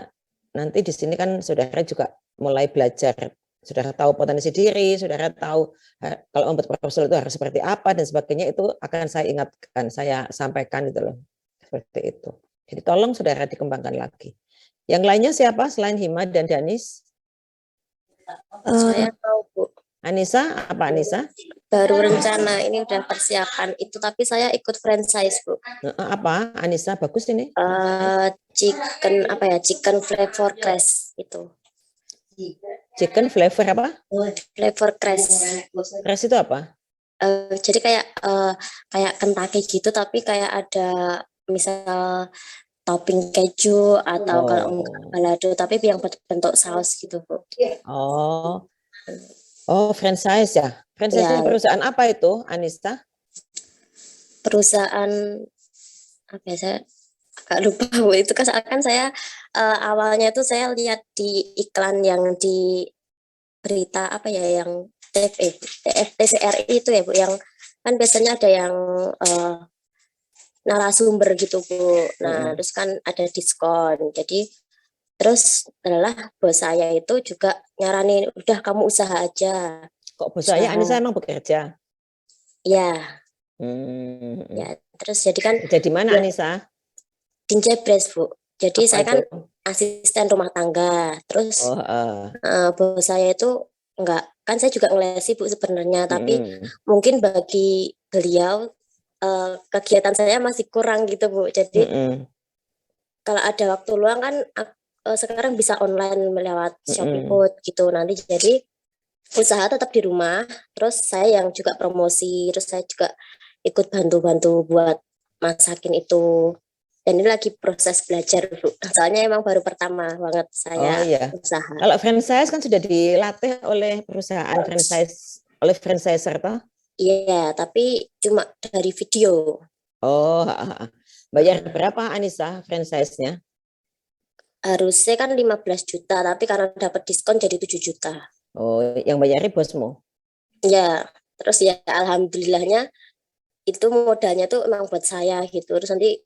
nanti di sini kan saudara juga mulai belajar, saudara tahu potensi diri, saudara tahu kalau membuat proposal itu harus seperti apa dan sebagainya, itu akan saya ingatkan, saya sampaikan itu loh, seperti itu. Jadi tolong saudara dikembangkan lagi. Yang lainnya siapa selain Hima dan Danis? Saya tahu Bu. Anissa, apa Anissa? Baru rencana ini udah persiapan itu, tapi saya ikut franchise Bu. Apa Anissa, bagus ini? Chicken flavor crash itu. Chicken flavor apa? Flavor crash. Crash itu apa? Jadi kayak Kentucky gitu, tapi kayak ada misal topping keju atau kalau enggak balado, tapi yang bentuk saus gitu Bu. Franchise ya. Franchise ya. Perusahaan apa itu, Anissa? Perusahaan apa ya, saya agak lupa Bu. Itu kan saya awalnya itu saya lihat di iklan yang di berita yang TCRI itu ya Bu, yang kan biasanya ada yang narasumber gitu Bu. Nah, terus kan ada diskon. Jadi terus adalah bos saya itu juga nyaranin, udah kamu usaha aja. Kok bos saya Anissa emang bekerja? Ya. Ya, terus jadi kan. Jadi mana Anissa? Di Jebres Bu. Jadi saya kan asisten rumah tangga. Terus bos saya itu enggak, kan saya juga ngelesi Bu sebenarnya, tapi mungkin bagi beliau kegiatan saya masih kurang gitu Bu. Jadi kalau ada waktu luang kan sekarang bisa online lewat Shopee Food gitu. Nanti jadi usaha tetap di rumah, terus saya yang juga promosi, terus saya juga ikut bantu-bantu buat masakin itu. Dan ini lagi proses belajar Bu. Soalnya emang baru pertama banget saya usaha. Kalau franchise kan sudah dilatih oleh perusahaan franchise, oleh franchiser toh? Iya, tapi cuma dari video. Bayar berapa Anissa franchise-nya? Harusnya kan 15 juta, tapi karena dapat diskon jadi 7 juta. Yang bayarin bosmu? Ya, terus ya alhamdulillahnya itu modalnya tuh emang buat saya gitu. Terus nanti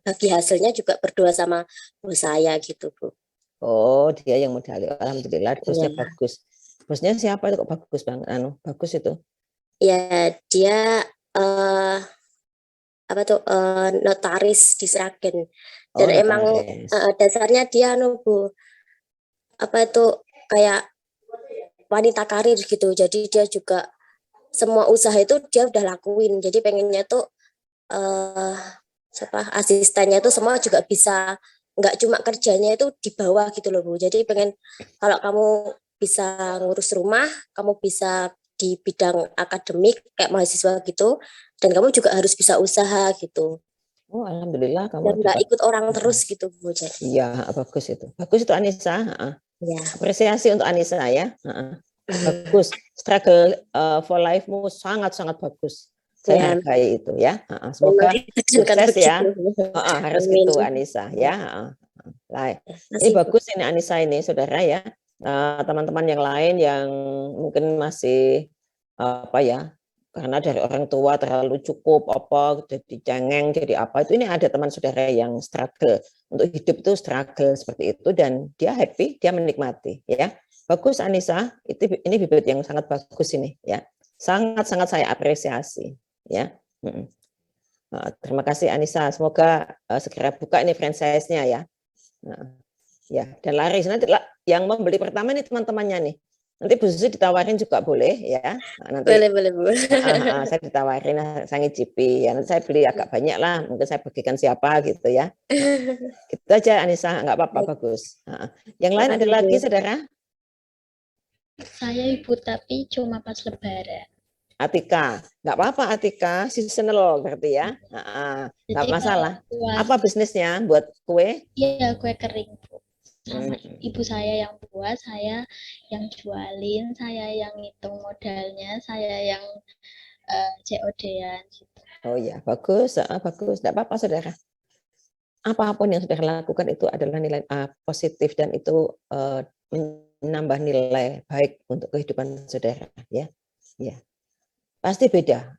bagi hasilnya juga berdua sama bos saya gitu Bu. Dia yang modali. Alhamdulillah bosnya bagus. Bosnya siapa itu kok bagus banget? Bagus itu. Ya, dia notaris di Sragen. Dan emang dasarnya dia Bu, kayak wanita karir gitu. Jadi dia juga semua usaha itu dia udah lakuin. Jadi pengennya tuh asistennya itu semua juga bisa, nggak cuma kerjanya itu di bawah gitu loh Bu. Jadi pengen kalau kamu bisa ngurus rumah, kamu bisa di bidang akademik kayak mahasiswa gitu, dan kamu juga harus bisa usaha gitu. Alhamdulillah kamu. Dan nggak ikut orang terus gitu Bu. Iya, bagus itu. Bagus itu Anissa. Ya. Apresiasi untuk Anissa ya. Bagus, struggle for life-mu sangat-sangat bagus. Saya hargai itu ya. Semoga sukses ya. Harus gitu Anissa ya. Ini bagus ini Anissa ini saudara ya. Teman-teman yang lain yang mungkin masih apa ya, karena dari orang tua terlalu cukup apa jadi cengeng jadi apa itu, ini ada teman saudara yang struggle untuk hidup itu struggle seperti itu dan dia happy, dia menikmati ya. Bagus Anissa, ini bibit yang sangat bagus ini ya. Sangat-sangat saya apresiasi ya. Terima kasih Anissa, semoga segera buka ini franchise-nya ya. Ya, dan laris nanti yang membeli pertama ini teman-temannya nih. Nanti Bu Susi ditawarin juga boleh ya. Nanti boleh Bu. Saya ditawarin, saya ngicipi ya. Nanti saya beli agak banyak lah, mungkin saya bagikan siapa gitu ya. Gitu aja Anissa, nggak apa-apa, bagus. Yang lain ada lagi saudara? Saya Ibu, tapi cuma pas lebaran. Atika, nggak apa-apa Atika, seasonal berarti ya. Nggak masalah. Apa bisnisnya buat kue? Iya, kue kering Bu. Sama ibu saya yang buat, saya yang jualin, saya yang ngitung modalnya, saya yang COD-an gitu. Oh ya, bagus, bagus. Tidak apa-apa saudara. Apapun yang sudah lakukan itu adalah nilai positif dan itu menambah nilai baik untuk kehidupan saudara ya. Ya. Pasti beda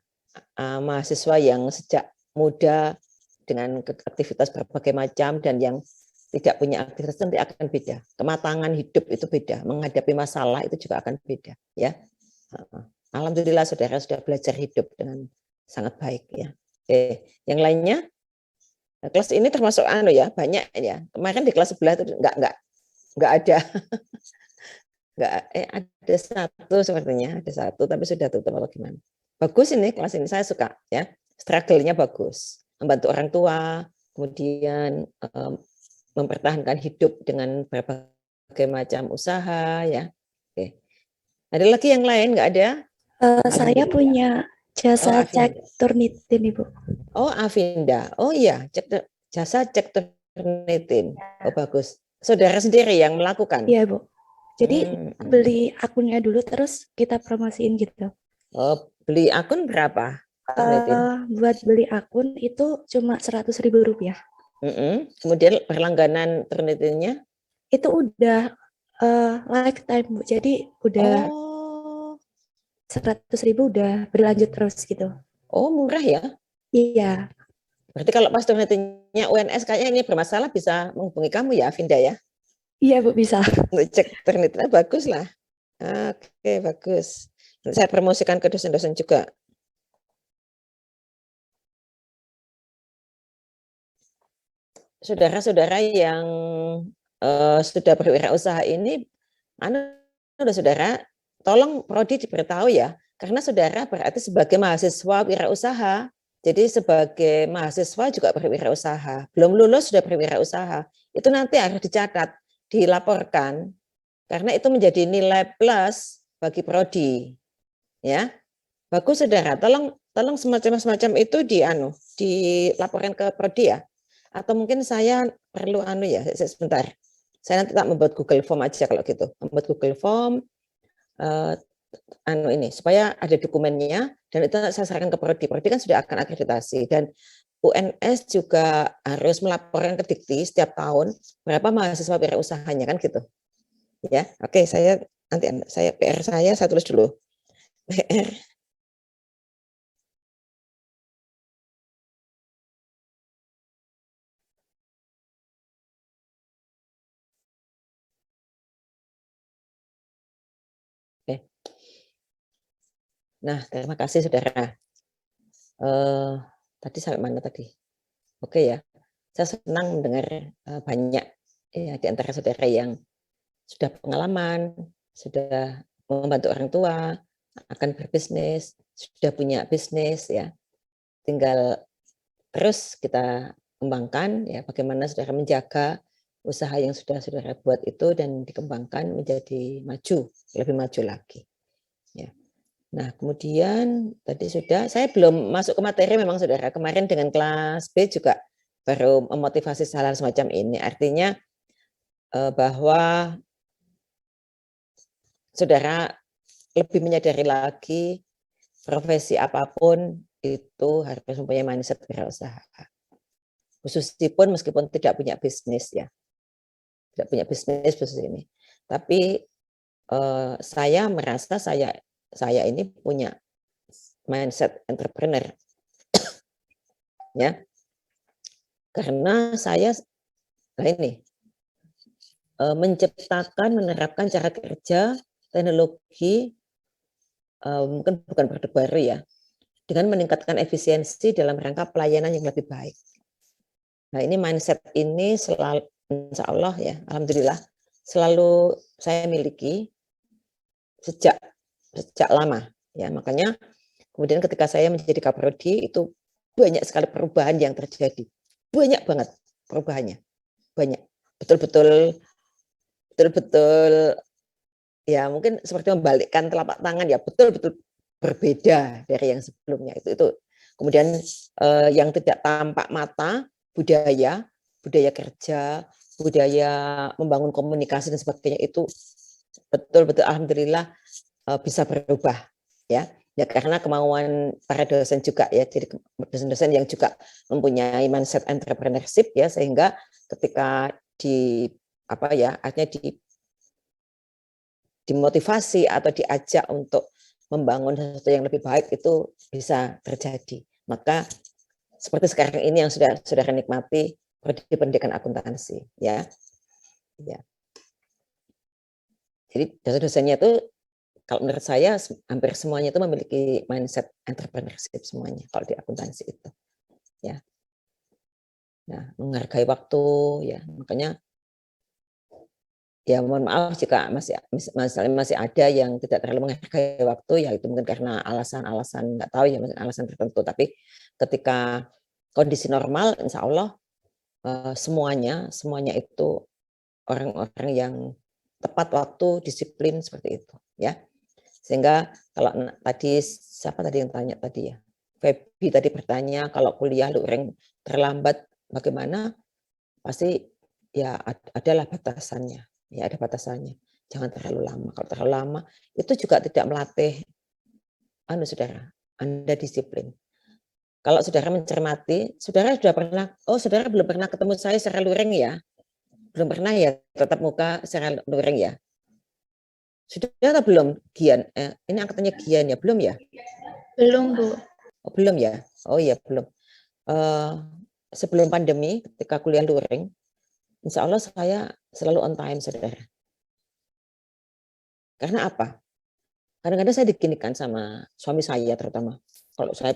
mahasiswa yang sejak muda dengan aktivitas berbagai macam dan yang tidak punya aktivitas nanti akan beda. Kematangan hidup itu beda, menghadapi masalah itu juga akan beda ya. Alhamdulillah saudara sudah belajar hidup dengan sangat baik ya. Yang lainnya kelas ini termasuk ya, banyak ya. Kemarin di kelas sebelah itu enggak ada. Ada satu sepertinya, ada satu tapi sudah tutup atau gimana. Bagus ini kelas ini, saya suka ya. Struggle-nya bagus. Membantu orang tua, kemudian mempertahankan hidup dengan berbagai macam usaha ya. Oke. Ada lagi yang lain nggak ada? Saya punya jasa cek Turnitin Ibu. Oh Avinda, oh iya jasa cek Turnitin. Oh bagus. Saudara sendiri yang melakukan? Iya Bu. Jadi beli akunnya dulu terus kita promosiin gitu. Oh beli akun berapa? Buat beli akun itu cuma Rp100.000. Kemudian berlangganan Turnitinnya? Itu udah lifetime Bu. Jadi udah 100.000 udah berlanjut terus gitu. Oh murah ya? Iya. Berarti kalau pas Turnitinnya UNS kayaknya ini bermasalah bisa menghubungi kamu ya Avinda ya? Iya Bu bisa. Untuk cek Turnitinnya bagus lah. Oke bagus. Nanti saya promosikan ke dosen-dosen juga. Saudara-saudara yang sudah berwirausaha ini, saudara, tolong prodi diberitahu ya, karena saudara berarti sebagai mahasiswa wirausaha, jadi sebagai mahasiswa juga berwirausaha, belum lulus sudah berwirausaha, itu nanti harus dicatat, dilaporkan, karena itu menjadi nilai plus bagi prodi, ya. Bagus saudara, tolong semacam itu dilaporkan ke prodi ya. Atau mungkin saya perlu ya, sebentar. Saya nanti tak membuat Google Form aja kalau gitu. Membuat Google Form ini supaya ada dokumennya dan itu saya sarankan ke prodi. Prodi kan sudah akan akreditasi dan UNS juga harus melaporkan ke Dikti setiap tahun berapa mahasiswa wirausahanya kan gitu. Ya, oke, PR saya tulis dulu. PR Nah, terima kasih saudara. Tadi sampai mana tadi? Oke ya, saya senang mendengar banyak ya di antara saudara yang sudah pengalaman, sudah membantu orang tua, akan berbisnis, sudah punya bisnis ya. Tinggal terus kita kembangkan ya bagaimana saudara menjaga usaha yang sudah saudara buat itu dan dikembangkan menjadi maju, lebih maju lagi. Ya. Nah, kemudian tadi sudah, saya belum masuk ke materi memang saudara. Kemarin dengan kelas B juga baru memotivasi hal semacam ini. Artinya bahwa saudara lebih menyadari lagi profesi apapun itu harus mempunyai mindset wirausaha. Khususipun meskipun tidak punya bisnis ya, tidak punya bisnis khusus ini, tapi saya merasa saya ini punya mindset entrepreneur, ya, karena saya ini menciptakan, menerapkan cara kerja teknologi mungkin bukan produk baru ya, dengan meningkatkan efisiensi dalam rangka pelayanan yang lebih baik. Nah ini mindset ini selalu, insya Allah ya, alhamdulillah selalu saya miliki sejak lama ya. Makanya kemudian ketika saya menjadi Kaprodi itu banyak sekali perubahan yang terjadi, banyak banget perubahannya, banyak, betul-betul ya mungkin seperti membalikkan telapak tangan ya, betul-betul berbeda dari yang sebelumnya itu. Kemudian yang tidak tampak mata, budaya kerja, budaya membangun komunikasi dan sebagainya itu betul-betul alhamdulillah bisa berubah ya. Ya karena kemauan para dosen juga ya, jadi dosen-dosen yang juga mempunyai mindset entrepreneurship ya, sehingga ketika artinya dimotivasi atau diajak untuk membangun sesuatu yang lebih baik itu bisa terjadi. Maka seperti sekarang ini yang sudah nikmati prodi pendidikan akuntansi ya. Ya. Jadi dosen-dosennya itu kalau menurut saya hampir semuanya itu memiliki mindset entrepreneurship semuanya kalau di akuntansi itu. Ya. Nah, menghargai waktu ya, makanya ya mohon maaf jika masih ada yang tidak terlalu menghargai waktu, ya itu mungkin karena alasan nggak tahu ya, alasan tertentu. Tapi ketika kondisi normal, insya Allah semuanya itu orang-orang yang tepat waktu, disiplin seperti itu ya. Sehingga kalau tadi siapa tadi yang tanya tadi ya, Febi tadi bertanya kalau kuliah luring terlambat bagaimana, pasti ya adalah batasannya. Ya ada batasannya, jangan terlalu lama. Kalau terlalu lama itu juga tidak melatih saudara, Anda disiplin. Kalau saudara mencermati, saudara sudah pernah, saudara belum pernah ketemu saya secara luring ya, belum pernah ya tatap muka secara luring ya. Sudah atau belum Gian? Ini angkatannya Gian ya, belum ya? Belum Bu. Oh, belum ya? Oh iya belum. Sebelum pandemi ketika kuliah luring, insya Allah saya selalu on time, saudara. Karena apa? Kadang-kadang saya diginikan sama suami saya terutama. Kalau saya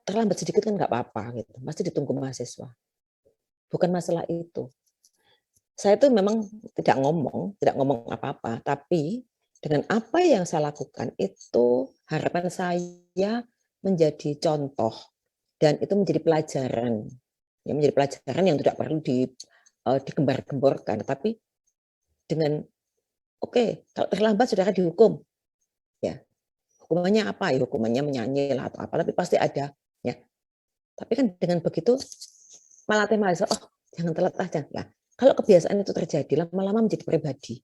terlambat sedikit kan nggak apa-apa gitu. Pasti ditunggu mahasiswa. Bukan masalah itu. Saya tuh memang tidak ngomong apa-apa, tapi dengan apa yang saya lakukan itu harapan saya menjadi contoh dan itu menjadi pelajaran. Ya, menjadi pelajaran yang tidak perlu digembar-gemborkan, tapi dengan kalau terlambat saudara dihukum. Ya. Hukumannya apa? Ya hukumannya menyanyi lah atau apa, tapi pasti ada ya. Tapi kan dengan begitu melatih mahasiswa, jangan telat aja. Nah, kalau kebiasaan itu terjadi lama-lama menjadi pribadi.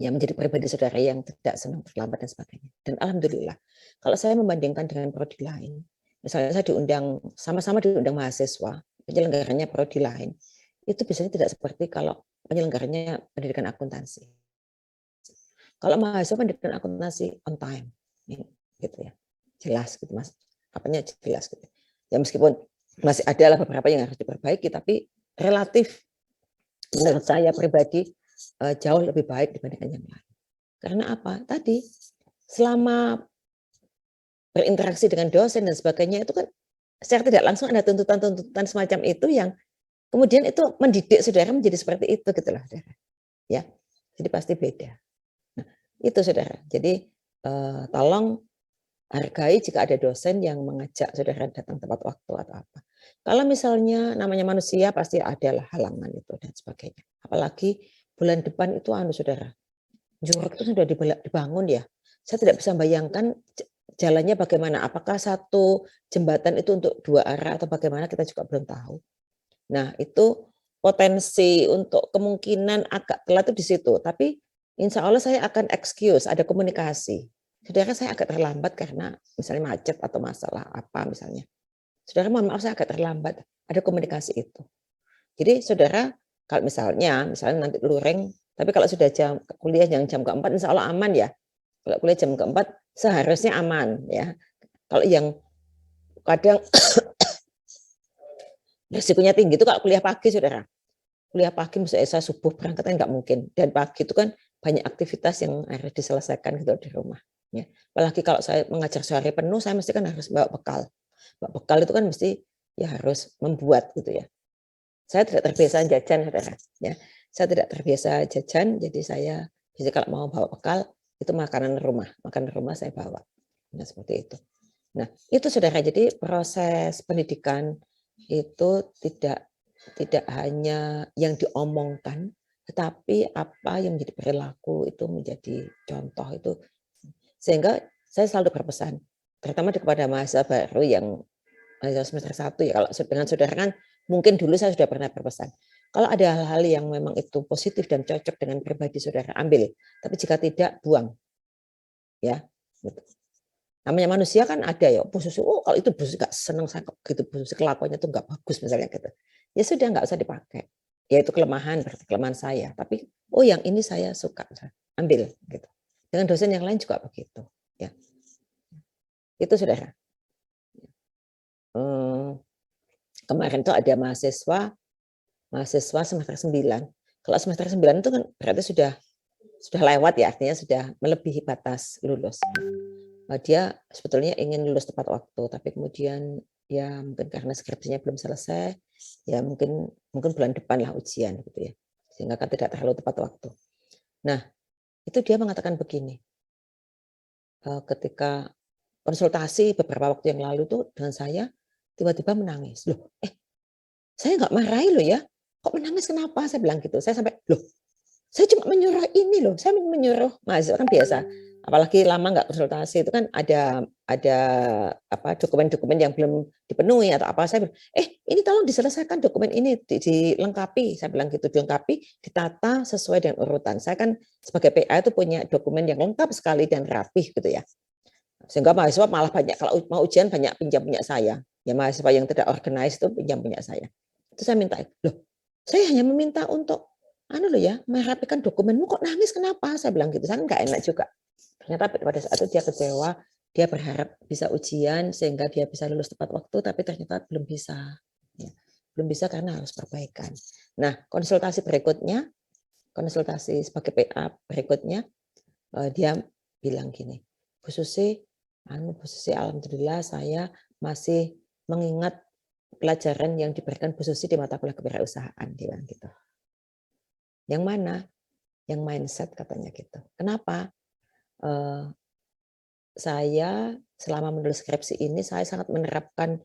Ya, menjadi pribadi saudara yang tidak senang terlambat dan sebagainya. Dan alhamdulillah, kalau saya membandingkan dengan prodi lain, misalnya saya diundang, sama-sama diundang mahasiswa, penyelenggaranya prodi lain, itu biasanya tidak seperti kalau penyelenggaranya pendidikan akuntansi. Kalau mahasiswa pendidikan akuntansi on time, gitu ya, jelas gitu mas, apanya jelas gitu. Ya meskipun masih ada beberapa yang harus diperbaiki, tapi relatif menurut saya pribadi jauh lebih baik dibandingkan yang lain. Karena apa? Tadi selama berinteraksi dengan dosen dan sebagainya itu kan secara tidak langsung ada tuntutan-tuntutan semacam itu yang kemudian itu mendidik saudara menjadi seperti itu gitu loh, saudara. Ya, jadi pasti beda. Nah, itu saudara. Jadi tolong hargai jika ada dosen yang mengajak saudara datang tepat waktu atau apa. Kalau misalnya namanya manusia pasti adalah halangan itu dan sebagainya. Apalagi bulan depan itu saudara, Juruk itu sudah dibangun ya. Saya tidak bisa bayangkan jalannya bagaimana. Apakah satu jembatan itu untuk dua arah atau bagaimana kita juga belum tahu. Nah itu potensi untuk kemungkinan agak telat itu di situ. Tapi insya Allah saya akan excuse, ada komunikasi. Saudara, saya agak terlambat karena misalnya macet atau masalah apa misalnya. Saudara, mohon maaf saya agak terlambat. Ada komunikasi itu. Jadi saudara, kalau misalnya nanti luring, tapi kalau sudah kuliah yang jam keempat, insya Allah aman ya. Kalau kuliah jam keempat seharusnya aman ya. Kalau yang kadang risikonya tinggi itu kalau kuliah pagi, saudara. Kuliah pagi misalnya saya subuh berangkatnya nggak mungkin. Dan pagi itu kan banyak aktivitas yang harus diselesaikan gitu di rumah. Ya. Apalagi kalau saya mengajar sehari penuh, saya mesti kan harus bawa bekal. Bawa bekal itu kan mesti ya harus membuat gitu ya. Saya tidak terbiasa jajan, saudara. Ya. Saya tidak terbiasa jajan, jadi saya bisa kalau mau bawa bekal itu makanan rumah saya bawa. Nah seperti itu. Nah itu saudara, jadi proses pendidikan itu tidak hanya yang diomongkan, tetapi apa yang menjadi perilaku itu menjadi contoh itu. Sehingga saya selalu berpesan, terutama kepada mahasiswa baru yang semester 1 ya, kalau dengan saudara kan mungkin dulu saya sudah pernah berpesan. Kalau ada hal-hal yang memang itu positif dan cocok dengan pribadi saudara, ambil. Tapi jika tidak, buang. Ya, gitu. Namanya manusia kan ada ya, posisi, kalau itu bos nggak seneng saya gitu, posisi kelakuannya tuh nggak bagus misalnya gitu. Ya sudah nggak usah dipakai. Ya itu kelemahan, berarti kelemahan saya. Tapi yang ini saya suka, ambil gitu. Dengan dosen yang lain juga begitu. Ya, itu saudara. Kemarin tuh ada mahasiswa semester 9. Kalau semester 9 itu kan berarti sudah lewat ya, artinya sudah melebihi batas lulus. Dia sebetulnya ingin lulus tepat waktu, tapi kemudian ya mungkin karena skripsinya belum selesai, ya mungkin bulan depan lah ujian gitu ya, sehingga kan tidak terlalu tepat waktu. Nah itu dia mengatakan begini, ketika konsultasi beberapa waktu yang lalu tuh dengan saya, tiba-tiba menangis. Loh, saya nggak marahi loh ya, kok menangis kenapa? Saya bilang gitu. Saya sampai, loh, saya cuma menyuruh ini loh, saya menyuruh mahasiswa kan biasa. Apalagi lama nggak konsultasi itu kan ada dokumen-dokumen yang belum dipenuhi atau apa. Saya bilang, ini tolong diselesaikan dokumen ini, dilengkapi. Saya bilang gitu, dilengkapi, ditata sesuai dengan urutan. Saya kan sebagai PA itu punya dokumen yang lengkap sekali dan rapih gitu ya. Sehingga mahasiswa malah banyak, kalau mau ujian banyak pinjam punya saya. Ya mahasiswa yang tidak organize itu pinjam punya saya. Itu saya minta, loh saya hanya meminta untuk merapikan dokumenmu, kok nangis kenapa? Saya bilang gitu, saya nggak enak juga. Ternyata pada saat itu dia kecewa, dia berharap bisa ujian sehingga dia bisa lulus tepat waktu, tapi ternyata belum bisa. Ya, belum bisa karena harus perbaikan. Nah konsultasi sebagai PA berikutnya, dia bilang gini, Bu Susi, alhamdulillah saya masih mengingat pelajaran yang diberikan Bu Susi di mata kuliah kewirausahaan, dia bilang gitu. Yang mana? Yang mindset katanya gitu. Kenapa? Saya selama menulis skripsi ini saya sangat menerapkan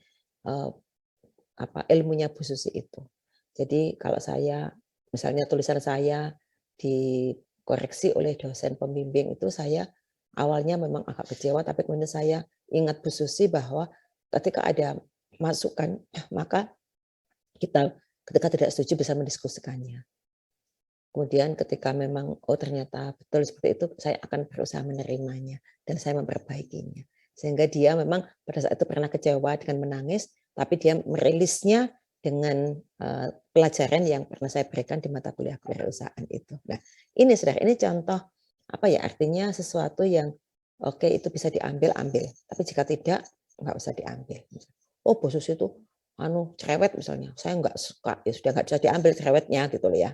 ilmunya Bu Susi itu. Jadi kalau saya misalnya tulisan saya dikoreksi oleh dosen pembimbing itu, saya awalnya memang agak kecewa, tapi kemudian saya ingat Bu Susi bahwa ketika ada masukan, maka kita ketika tidak setuju bisa mendiskusikannya. Kemudian ketika memang ternyata betul seperti itu, saya akan berusaha menerimanya dan saya memperbaikinya. Sehingga dia memang pada saat itu pernah kecewa dengan menangis, tapi dia merilisnya dengan pelajaran yang pernah saya berikan di mata kuliah kewirausahaan itu. Nah, ini saudara, ini contoh artinya sesuatu yang oke, itu bisa diambil, tapi jika tidak, nggak usah diambil. Bu Susi itu cerewet misalnya, saya nggak suka, ya sudah nggak bisa diambil cerewetnya gitu loh ya.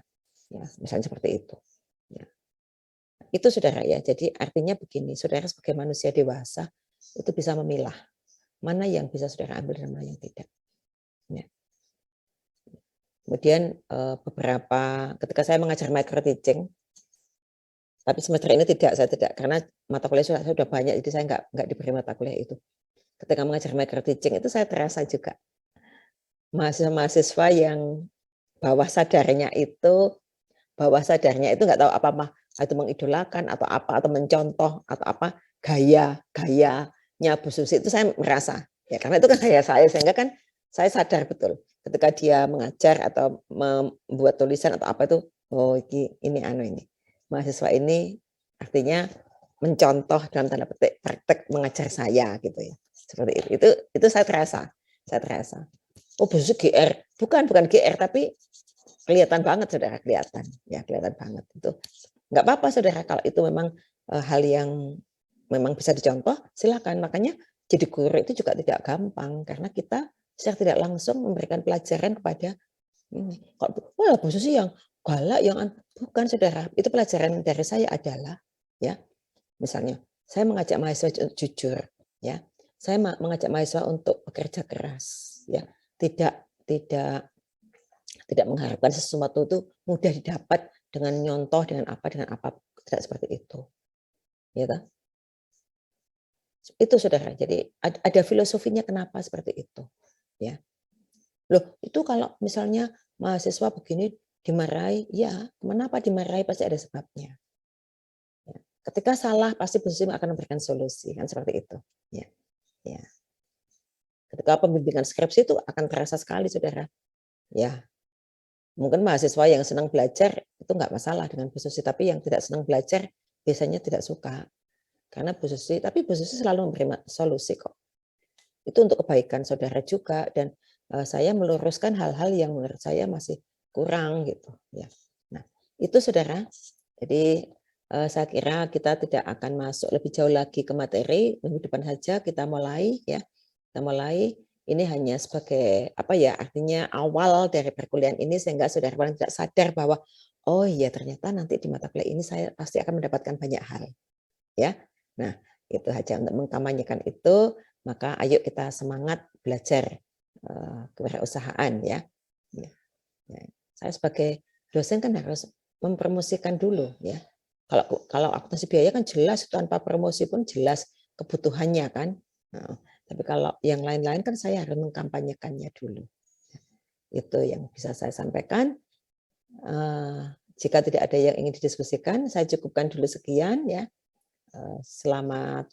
Ya, misalnya seperti itu. Ya. Itu saudara ya. Jadi artinya begini, saudara sebagai manusia dewasa itu bisa memilah mana yang bisa saudara ambil dan mana yang tidak. Ya. Kemudian ketika saya mengajar micro teaching, tapi semester ini saya tidak karena mata kuliah saya sudah banyak, jadi saya nggak diberi mata kuliah itu. Ketika mengajar micro teaching itu saya terasa juga mahasiswa yang bawah sadarnya itu nggak tahu apa itu mengidolakan atau apa, atau mencontoh atau apa gayanya Bu Susi itu saya merasa ya, karena itu kan gaya saya, sehingga kan saya sadar betul ketika dia mengajar atau membuat tulisan atau apa itu, ini. mahasiswa ini artinya mencontoh dalam tanda petik praktek mengajar saya gitu ya. Seperti itu. Itu saya terasa. Oh, Bu Susi GR. Bukan GR, tapi kelihatan banget saudara, kelihatan banget itu. Nggak apa-apa saudara, kalau itu memang hal yang memang bisa dicontoh, silakan. Makanya jadi guru itu juga tidak gampang karena kita secara tidak langsung memberikan pelajaran kepada ini. Wah, Bu Susi yang galak, yang bukan saudara. Itu pelajaran dari saya adalah ya. Misalnya, saya mengajak mahasiswa jujur, ya. Saya mengajak mahasiswa untuk bekerja keras, ya. Tidak mengharapkan sesuatu itu mudah didapat dengan nyontoh, dengan apa, tidak seperti itu. Ya kan? Itu saudara. Jadi ada filosofinya kenapa seperti itu, ya. Loh, itu kalau misalnya mahasiswa begini dimarahi, ya, kenapa dimarahi pasti ada sebabnya. Ketika salah pasti Bu Susi akan memberikan solusi, kan seperti itu. Ya. Ketika pembimbingan skripsi itu akan terasa sekali saudara. Ya, mungkin mahasiswa yang senang belajar itu nggak masalah dengan Bu Susi, tapi yang tidak senang belajar biasanya tidak suka karena Bu Susi. Tapi Bu Susi selalu memberi solusi kok. Itu untuk kebaikan saudara juga, dan saya meluruskan hal-hal yang menurut saya masih kurang gitu. Ya. Nah, itu saudara. Jadi saya kira kita tidak akan masuk lebih jauh lagi ke materi, minggu depan saja kita mulai ya. Kita mulai, ini hanya sebagai apa ya, artinya awal dari perkuliahan ini sehingga saudara paling tidak sadar bahwa oh iya ternyata nanti di mata kuliah ini saya pasti akan mendapatkan banyak hal. Ya. Nah, itu saja untuk mengkampanyekan itu, maka ayo kita semangat belajar kewirausahaan ya. Saya sebagai dosen kan harus mempromosikan dulu ya. Kalau akuntansi biaya kan jelas, tanpa promosi pun jelas kebutuhannya kan. Nah, tapi kalau yang lain-lain kan saya harus mengkampanyekannya dulu. Itu yang bisa saya sampaikan. Jika tidak ada yang ingin didiskusikan, saya cukupkan dulu sekian ya. Selamat